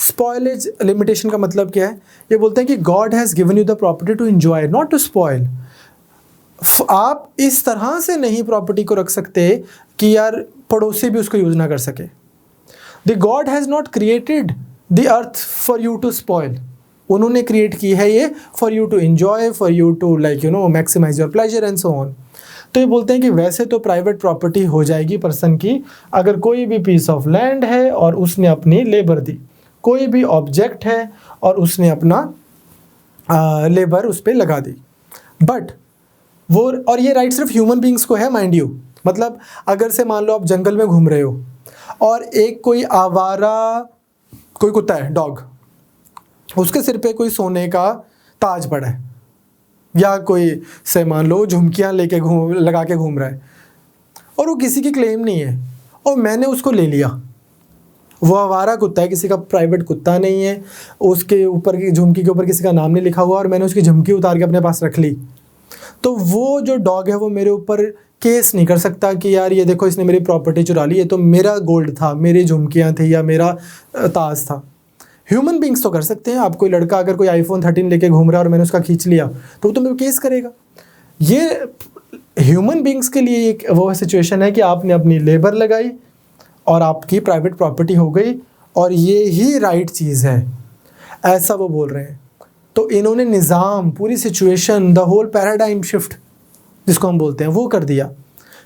स्पॉइलेज लिमिटेशन का मतलब क्या है? ये बोलते हैं कि God has given you the property to enjoy, not to spoil. आप इस तरह से नहीं प्रॉपर्टी को रख सकते कि यार पड़ोसी भी उसको यूज ना कर सके। The God has not created the earth for you to spoil. उन्होंने क्रिएट की है ये for you to enjoy, for you to like you know maximize your pleasure and so on. तो ये बोलते हैं कि वैसे तो प्राइवेट प्रॉपर्टी हो जाएगी पर्सन की अगर कोई भी पीस ऑफ लैंड है और उसने अपनी लेबर दी, कोई भी ऑब्जेक्ट है और उसने अपना लेबर उस पर लगा दी। बट वो, और ये राइट सिर्फ ह्यूमन बींग्स को है माइंड यू। मतलब अगर से मान लो आप जंगल में घूम रहे हो और एक कोई आवारा कोई कुत्ता है, डॉग, उसके सिर पे कोई सोने का ताज पड़ा है या कोई से मान लो झुमकियाँ लेके लगा के घूम रहा है और वो किसी की क्लेम नहीं है और मैंने उसको ले लिया। वो आवारा कुत्ता है, किसी का प्राइवेट कुत्ता नहीं है, उसके ऊपर की झुमकी के ऊपर किसी का नाम नहीं लिखा हुआ और मैंने उसकी झुमकी उतार के अपने पास रख ली। तो वो जो डॉग है वो मेरे ऊपर केस नहीं कर सकता कि यार ये देखो इसने मेरी प्रॉपर्टी चुरा ली, ये तो मेरा गोल्ड था, मेरी झुमकियाँ थी या मेरा ताज था। ह्यूमन बींग्स तो कर सकते हैं। आप कोई लड़का अगर कोई iPhone 13 लेके घूम रहा है और मैंने उसका खींच लिया तो वो तो मेरे केस करेगा। ये ह्यूमन बींग्स के लिए एक वो सिचुएशन है कि आपने अपनी लेबर लगाई और आपकी प्राइवेट प्रॉपर्टी हो गई और ये ही राइट चीज़ है, ऐसा वो बोल रहे हैं। तो इन्होंने निज़ाम, पूरी situation, the whole paradigm shift जिसको हम बोलते हैं वो कर दिया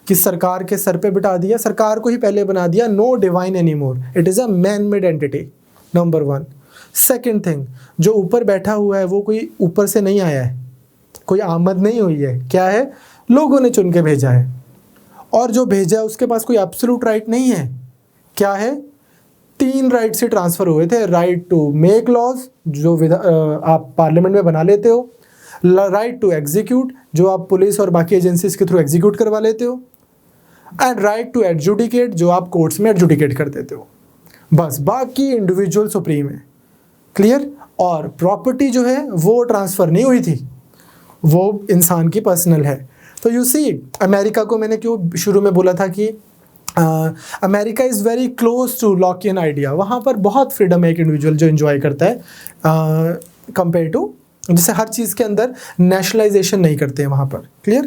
कि सरकार के सर पे बिठा दिया, सरकार को ही पहले बना दिया no divine any more, it is a man made entity, number 1। Second thing, जो ऊपर बैठा हुआ है वो कोई ऊपर से नहीं आया है, कोई आमद नहीं हुई है, क्या है, लोगों ने चुन के भेजा है और जो भेजा है उसके पास कोई एब्सोल्यूट राइट नहीं है। क्या है, 3 राइट से ट्रांसफ़र हुए थे। राइट टू मेक लॉज जो आप पार्लियामेंट में बना लेते हो, राइट टू एग्जीक्यूट जो आप पुलिस और बाकी एजेंसीज के थ्रू एग्जीक्यूट करवा लेते हो, एंड राइट टू एडजुडिकेट जो आप कोर्ट्स में एडजुडिकेट कर देते हो। बस बाकी इंडिविजुअल सुप्रीम है। क्लियर? और प्रॉपर्टी जो है वो ट्रांसफ़र नहीं हुई थी, वो इंसान की पर्सनल है। तो यू सी अमेरिका को मैंने क्यों शुरू में बोला था कि America is very close to Lockean idea. वहाँ पर बहुत फ्रीडम है एक इंडिविजुअल जो इन्जॉय करता है कंपेयर टू, जैसे हर चीज़ के अंदर नेशनलाइजेशन नहीं करते हैं वहाँ पर। क्लियर?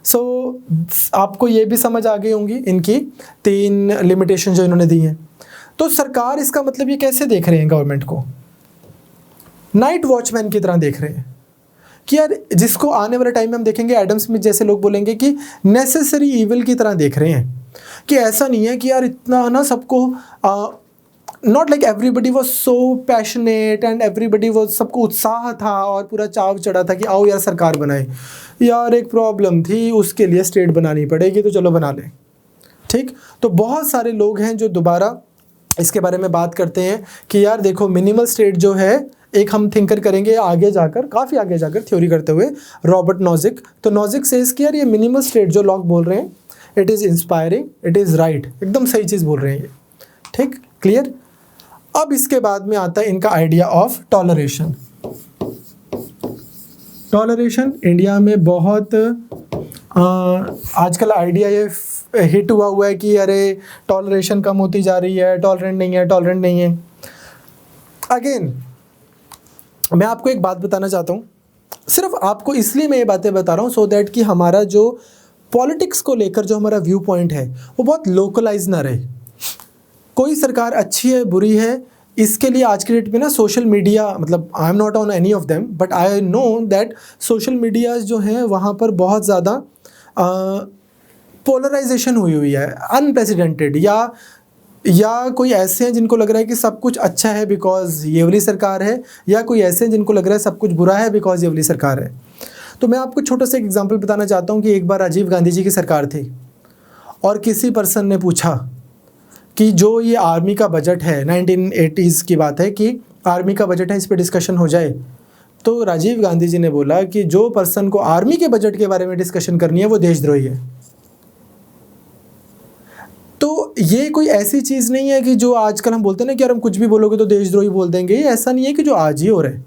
सो आपको ये भी समझ आ गई होंगी इनकी 3 लिमिटेशन जो इन्होंने दी हैं। तो सरकार इसका मतलब ये कैसे देख रहे हैं गवर्नमेंट को? नाइट वॉचमैन की तरह देख रहे हैं कि यार जिसको आने वाले टाइम में हम देखेंगे एडम स्मिथ जैसे लोग बोलेंगे कि नेसेसरी इविल की तरह देख रहे हैं, कि ऐसा नहीं है कि यार इतना ना सबको not like everybody was so passionate and everybody was, सबको उत्साह था और पूरा चाव चढ़ा था कि आओ यार सरकार बनाए, यार एक प्रॉब्लम थी उसके लिए स्टेट बनानी पड़ेगी तो चलो बना लें। ठीक, तो बहुत सारे लोग हैं जो दोबारा इसके बारे में बात करते हैं कि यार देखो मिनिमल स्टेट जो है, एक हम थिंकर करेंगे आगे जाकर, काफ़ी आगे जाकर थ्योरी करते हुए, रॉबर्ट नोजिक। तो नोजिक सेज कि यार ये मिनिमल स्टेट जो लॉक बोल रहे हैं, it is inspiring, it is right, एकदम सही चीज़ बोल रहे हैं ये। ठीक, क्लियर? अब इसके बाद में आता है इनका idea of toleration. Toleration India में बहुत आजकल आइडिया ये हिट हुआ है कि अरे टॉलरेशन कम होती जा रही है, टॉलरेंट नहीं है, टॉलरेंट नहीं है। अगेन मैं आपको एक बात बताना चाहता हूँ, सिर्फ आपको इसलिए मैं ये बातें बता रहा हूँ सो दैट कि हमारा जो पॉलिटिक्स को लेकर जो हमारा व्यू पॉइंट है वो बहुत लोकलाइज ना रहे। कोई सरकार अच्छी है बुरी है, इसके लिए आज के डेट में ना सोशल मीडिया, मतलब I am not on any of them but I know that social media जो हैं वहाँ पर बहुत ज़्यादा पोलराइजेशन हुई है, अनप्रेसिडेंटेड, या कोई ऐसे हैं जिनको लग रहा है कि सब कुछ अच्छा है बिकॉज ये वाली सरकार है, या कोई ऐसे हैं जिनको लग रहा है सब कुछ बुरा है बिकॉज ये वाली सरकार है। तो मैं आपको छोटा सा एक एग्जांपल बताना चाहता हूँ कि एक बार राजीव गांधी जी की सरकार थी और किसी पर्सन ने पूछा कि जो ये आर्मी का बजट है, 1980s की बात है कि आर्मी का बजट है, इस पर डिस्कशन हो जाए। तो राजीव गांधी जी ने बोला कि जो पर्सन को आर्मी के बजट के बारे में डिस्कशन करनी है वो देशद्रोही है। तो ये कोई ऐसी चीज़ नहीं है कि जो आजकल हम बोलते हैं ना कि यार हम कुछ भी बोलोगे तो देशद्रोही बोल देंगे, ये ऐसा नहीं है कि जो आज ही हो रहा है।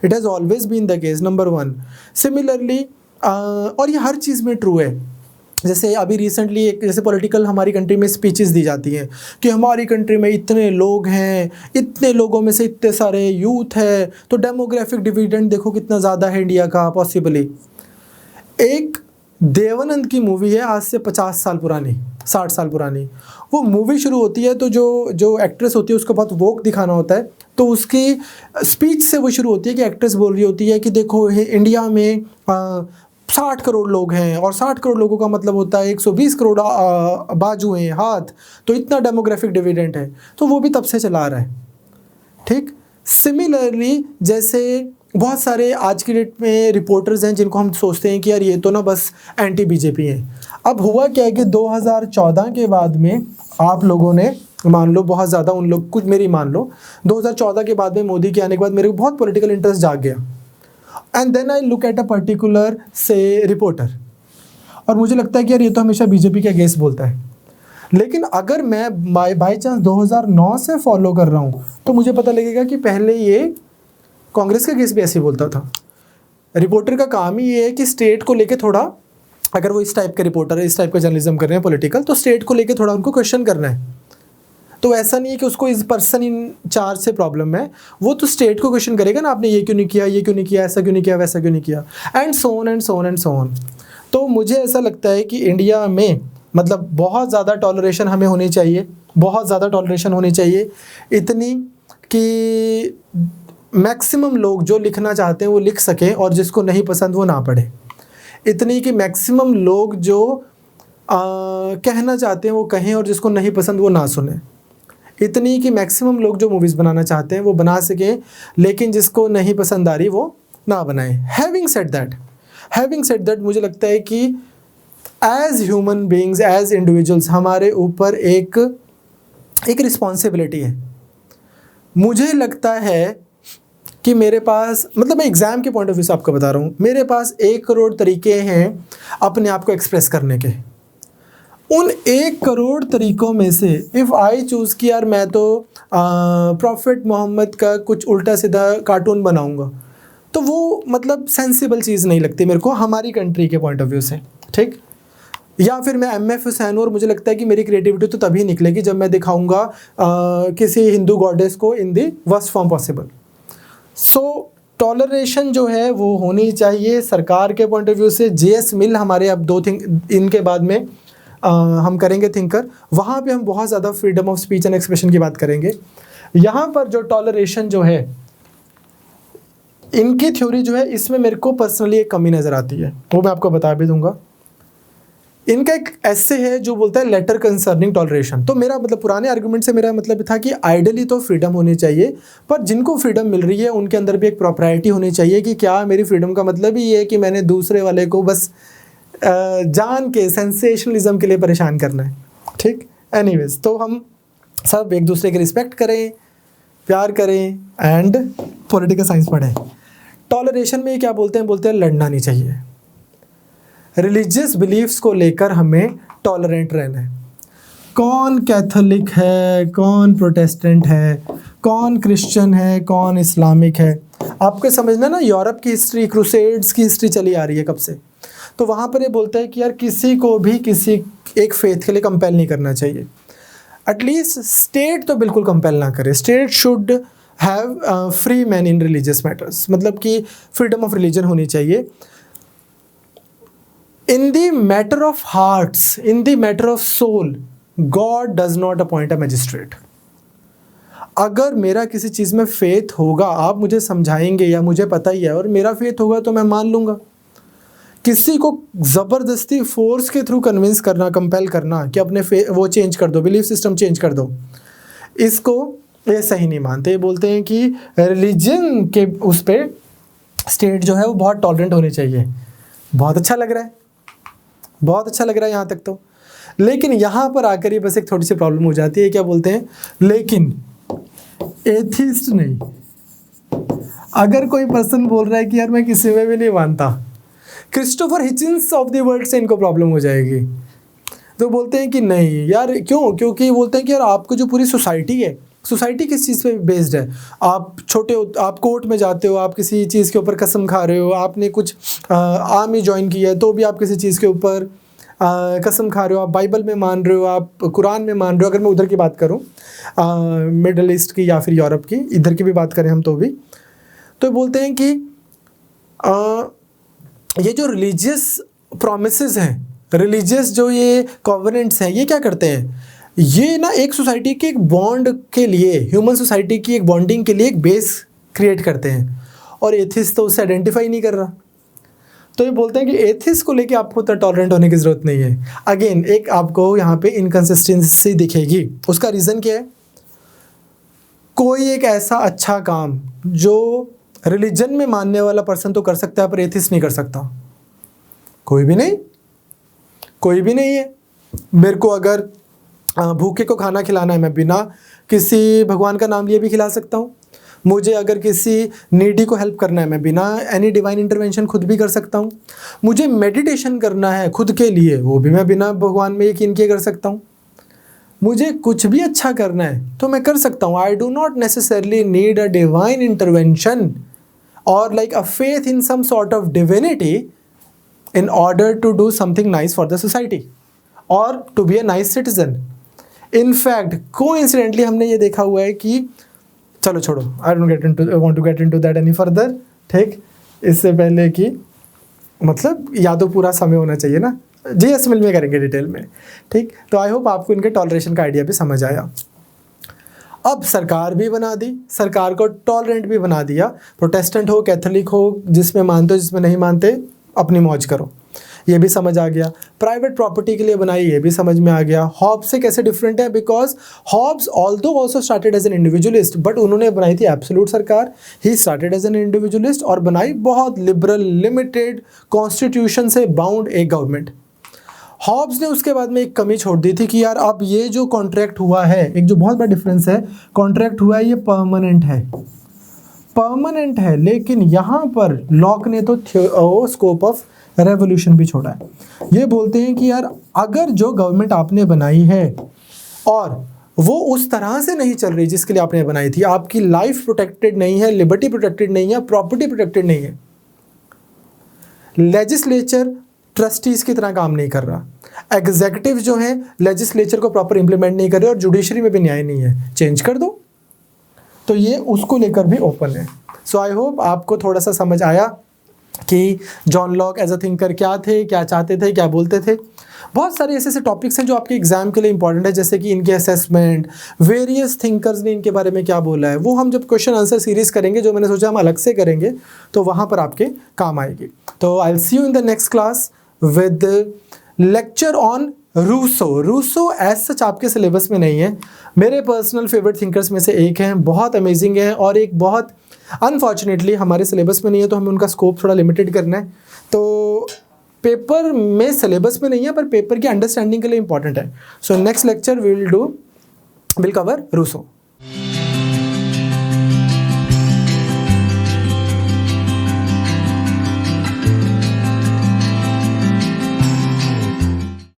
It has always been the case, number 1। Similarly और ये हर चीज़ में ट्रू है। जैसे अभी रिसेंटली एक जैसे पॉलिटिकल हमारी कंट्री में स्पीचेस दी जाती हैं कि हमारी कंट्री में इतने लोग हैं, इतने लोगों में से इतने सारे यूथ है, तो डेमोग्राफिक डिविडेंड देखो कितना ज़्यादा है इंडिया का पॉसिबली। एक देवानंद की मूवी है आज से 50 साल पुरानी, 60 साल पुरानी। वो मूवी शुरू होती है तो जो एक्ट्रेस होती है उसको बहुत वोक दिखाना होता है, तो उसकी स्पीच से वो शुरू होती है कि एक्ट्रेस बोल रही होती है कि देखो इंडिया में 60 करोड़ लोग हैं और 60 करोड़ लोगों का मतलब होता है 120 करोड़ बाजू हैं, हाथ, तो इतना डेमोग्राफिक डिविडेंड है। तो वो भी तब से चला रहा है। ठीक, सिमिलरली जैसे बहुत सारे आज की डेट में रिपोर्टर्स हैं जिनको हम सोचते हैं कि यार ये तो ना बस एंटी बीजेपी हैं। अब हुआ क्या है कि 2014 के बाद में आप लोगों ने मान लो बहुत ज़्यादा उन लोग, कुछ मेरी मान लो 2014 के बाद में मोदी के आने के बाद मेरे को बहुत पॉलिटिकल इंटरेस्ट जाग गया। And then I look at a particular से रिपोर्टर और मुझे लगता है कि यार ये तो हमेशा बीजेपी के अगेंस्ट बोलता है। लेकिन अगर मैं बाई चांस 2009 से फॉलो कर रहा हूँ तो मुझे पता लगेगा कि पहले ये कांग्रेस के अगेंस्ट भी ऐसे बोलता था। रिपोर्टर का काम ही ये है कि स्टेट को लेके थोड़ा, अगर वो इस टाइप के रिपोर्टर है, इस टाइप का जर्नलिज्म कर रहे हैं पॉलिटिकल, तो स्टेट को लेके थोड़ा उनको क्वेश्चन करना है। तो ऐसा नहीं है कि उसको इस पर्सन इन चार्ज से प्रॉब्लम है, वो तो स्टेट को क्वेश्चन करेगा ना, आपने ये क्यों नहीं किया, ये क्यों नहीं किया, ऐसा क्यों नहीं किया, वैसा क्यों नहीं किया, and so on and so on and so on. तो मुझे ऐसा लगता है कि इंडिया में मतलब बहुत ज़्यादा टॉलरेशन हमें होनी चाहिए, बहुत ज़्यादा टॉलरेशन होनी चाहिए, इतनी कि मैक्सिमम लोग जो लिखना चाहते हैं वो लिख सकें और जिसको नहीं पसंद वो ना पढ़े, इतनी कि मैक्सिमम लोग जो कहना चाहते हैं वो कहें और जिसको नहीं पसंद वो ना सुने, इतनी कि मैक्सिमम लोग जो मूवीज़ बनाना चाहते हैं वो बना सकें लेकिन जिसको नहीं पसंद आ रही वो ना बनाएं। हैविंग सेड दैट मुझे लगता है कि as human beings, as individuals, हमारे ऊपर एक रिस्पॉन्सिबिलिटी है। मुझे लगता है कि मेरे पास, मतलब मैं एग्ज़ाम के पॉइंट ऑफ व्यू से आपको बता रहा हूँ, मेरे पास 1 करोड़ तरीके हैं अपने आप को एक्सप्रेस करने के। उन 1 करोड़ तरीक़ों में से इफ़ आई चूज़ कि यार मैं तो प्रॉफिट मोहम्मद का कुछ उल्टा सीधा कार्टून बनाऊंगा, तो वो मतलब सेंसिबल चीज़ नहीं लगती मेरे को हमारी कंट्री के पॉइंट ऑफ व्यू से, ठीक। या फिर मैं MF हुसैन हूँ और मुझे लगता है कि मेरी क्रिएटिविटी तो तभी निकलेगी जब मैं दिखाऊंगा किसी हिंदू गॉडेस को in the worst form possible. So toleration जो है वो होनी चाहिए सरकार के पॉइंट ऑफ व्यू से। JS मिल हमारे अब 2 थिंक इनके बाद में हम करेंगे थिंकर, वहाँ पे हम बहुत ज़्यादा freedom of speech and expression की बात करेंगे। यहाँ पर जो टॉलरेशन जो है इनकी थ्योरी जो है इसमें मेरे को पर्सनली एक कमी नज़र आती है, वो मैं आपको बता भी दूंगा। इनका एक ऐसे है जो बोलता है लेटर कंसर्निंग टॉलरेशन। तो मेरा मतलब पुराने आर्गुमेंट से मेरा मतलब था कि आइडियली तो फ्रीडम होनी चाहिए, पर जिनको फ्रीडम मिल रही है उनके अंदर भी एक प्रॉपर्टी होनी चाहिए कि क्या मेरी फ्रीडम का मतलब ही ये है कि मैंने दूसरे वाले को बस जान के सेंसेशनलिज्म के लिए परेशान करना है, ठीक। एनीवेज, तो हम सब एक दूसरे की रिस्पेक्ट करें, प्यार करें एंड पॉलिटिकल साइंस पढ़ें। टॉलरेशन में क्या बोलते हैं लड़ना नहीं चाहिए। रिलीजियस बिलीफ्स को लेकर हमें टॉलरेंट रहना है। कौन कैथोलिक है, कौन प्रोटेस्टेंट है, कौन क्रिश्चियन है, कौन इस्लामिक है, आपको समझना ना। यूरोप की हिस्ट्री, क्रूसेड्स की हिस्ट्री चली आ रही है कब से, तो वहाँ पर ये बोलता है कि यार किसी को भी किसी एक फेथ के लिए कंपेल नहीं करना चाहिए। एटलीस्ट स्टेट तो बिल्कुल कंपेल ना करे। State should have free man in religious matters, मतलब कि फ्रीडम ऑफ रिलीजन होनी चाहिए। In the matter of hearts, in the matter of soul, God does not appoint a magistrate. अगर मेरा किसी चीज़ में फेथ होगा, आप मुझे समझाएंगे या मुझे पता ही है और मेरा फेथ होगा तो मैं मान लूँगा। किसी को ज़बरदस्ती फोर्स के थ्रू कन्विंस करना, कंपेल करना कि अपने वो चेंज कर दो, बिलीफ सिस्टम चेंज कर दो, इसको ये सही नहीं मानते। ये बोलते हैं कि रिलीजन के उस पर स्टेट जो है वो बहुत टॉलरेंट होनी चाहिए। बहुत अच्छा लग रहा है, बहुत अच्छा लग रहा है यहाँ तक तो। लेकिन यहाँ पर आकर ही बस एक थोड़ी सी प्रॉब्लम हो जाती है। क्या बोलते हैं, लेकिन एथिस्ट नहीं। अगर कोई पर्सन बोल रहा है कि यार मैं किसी में भी नहीं मानता, क्रिस्टोफर हिचिंस ऑफ द वर्ल्ड से इनको प्रॉब्लम हो जाएगी। तो बोलते हैं कि नहीं यार, क्यों? क्योंकि बोलते हैं कि यार आपको जो पूरी सोसाइटी है, सोसाइटी किस चीज़ पे बेस्ड है। आप आप कोर्ट में जाते हो, आप किसी चीज़ के ऊपर कसम खा रहे हो, आपने कुछ आर्मी ज्वाइन की है तो भी आप किसी चीज़ के ऊपर कसम खा रहे हो, आप बाइबल में मान रहे हो, आप कुरान में मान रहे हो। अगर मैं उधर की बात करूँ, मिडल ईस्ट की या फिर यूरोप की, इधर की भी बात करें हम तो बोलते हैं कि ये जो रिलीजियस प्रॉमिसेस हैं, रिलीजियस जो ये कॉवेनेंट्स हैं, ये क्या करते हैं, ये ना एक सोसाइटी के एक बॉन्ड के लिए, ह्यूमन सोसाइटी की एक बॉन्डिंग के लिए एक बेस क्रिएट करते हैं। और एथिस्ट तो उससे आइडेंटिफाई नहीं कर रहा। तो ये बोलते हैं कि एथिस्ट को लेके आपको तो टॉलरेंट होने की ज़रूरत नहीं है। अगेन एक आपको यहाँ पे इनकन्सिस्टेंसी दिखेगी। उसका रीज़न क्या है, कोई एक ऐसा अच्छा काम जो रिलीजन में मानने वाला पर्सन तो कर सकता है पर एथिस्ट नहीं कर सकता। कोई भी नहीं, कोई भी नहीं है। मेरे को अगर भूखे को खाना खिलाना है, मैं बिना किसी भगवान का नाम लिए भी खिला सकता हूँ। मुझे अगर किसी नीडी को हेल्प करना है, मैं बिना एनी डिवाइन इंटरवेंशन खुद भी कर सकता हूँ। मुझे मेडिटेशन करना है खुद के लिए, वो भी मैं बिना भगवान में यकीन किए कर सकता हूँ। मुझे कुछ भी अच्छा करना है तो मैं कर सकता हूँ। I do not necessarily need a divine intervention और like a faith in some sort of divinity in order to do something nice for the society or to be a nice citizen. In fact, coincidentally हमने ये देखा हुआ है कि चलो छोड़ो, I don't want to get into that any further, ठीक। इससे पहले कि मतलब या तो पूरा समय होना चाहिए ना, JS मिल में करेंगे डिटेल में, ठीक। तो आई होप आपको इनके टॉलरेशन का आइडिया भी समझ आया। अब सरकार भी बना दी, सरकार को टॉलरेंट भी बना दिया। प्रोटेस्टेंट हो, कैथोलिक हो, जिसमें मानते हो जिसमें नहीं मानते, अपनी मौज करो, ये भी समझ आ गया। प्राइवेट प्रॉपर्टी के लिए बनाई, ये भी समझ में आ गया। हॉब्स से कैसे डिफरेंट है, because Hobbes although also started as an individualist, but उन्होंने बनाई थी एब्सोल्यूट सरकार। He started as an individualist और बनाई बहुत लिबरल, लिमिटेड, कॉन्स्टिट्यूशन से बाउंड एक गवर्नमेंट। हॉब्स ने उसके बाद में एक कमी छोड़ दी थी कि यार अब ये जो कॉन्ट्रैक्ट हुआ है, एक जो बहुत बड़ा डिफरेंस है, कॉन्ट्रैक्ट हुआ है ये परमानेंट है, परमानेंट है। लेकिन यहाँ पर लॉक ने तो स्कोप ऑफ रेवोल्यूशन भी छोड़ा है। ये बोलते हैं कि यार अगर जो गवर्नमेंट आपने बनाई है और वो उस तरह से नहीं चल रही जिसके लिए आपने बनाई थी। आपकी लाइफ प्रोटेक्टेड नहीं है, लिबर्टी प्रोटेक्टेड नहीं है, प्रॉपर्टी प्रोटेक्टेड नहीं है। लेजिस्लेचर ट्रस्टीज की तरह काम नहीं कर रहा, एग्जीक्यूटिव जो है लेजिस्लेचर को प्रॉपर इंप्लीमेंट नहीं कर रहे, और जुडिशरी में भी न्याय नहीं है, चेंज कर दो। तो ये उसको लेकर भी ओपन है। सो आई होप आपको थोड़ा सा समझ आया कि John Locke as a thinker क्या थे, क्या चाहते थे, क्या बोलते थे। बहुत सारे ऐसे ऐसे टॉपिक्स हैं जो आपके एग्जाम के लिए इंपॉर्टेंट है, जैसे कि इनके असेसमेंट, वेरियस थिंकर्स ने इनके बारे में क्या बोला है, वो हम जब क्वेश्चन आंसर सीरीज करेंगे, जो मैंने सोचा हम अलग से करेंगे, तो वहाँ पर आपके काम आएगी। तो I will see you in the next class with lecture on Rousseau. Rousseau as such आपके सिलेबस में नहीं है, मेरे पर्सनल फेवरेट थिंकर्स में से एक हैं, बहुत अमेजिंग है, और एक बहुत अनफॉर्चुनेटली हमारे सिलेबस में नहीं है, तो हमें उनका स्कोप थोड़ा लिमिटेड करना है। तो पेपर में सिलेबस में नहीं है, पर पेपर की अंडरस्टैंडिंग के लिए इंपॉर्टेंट है। So next lecture will cover Rousseau.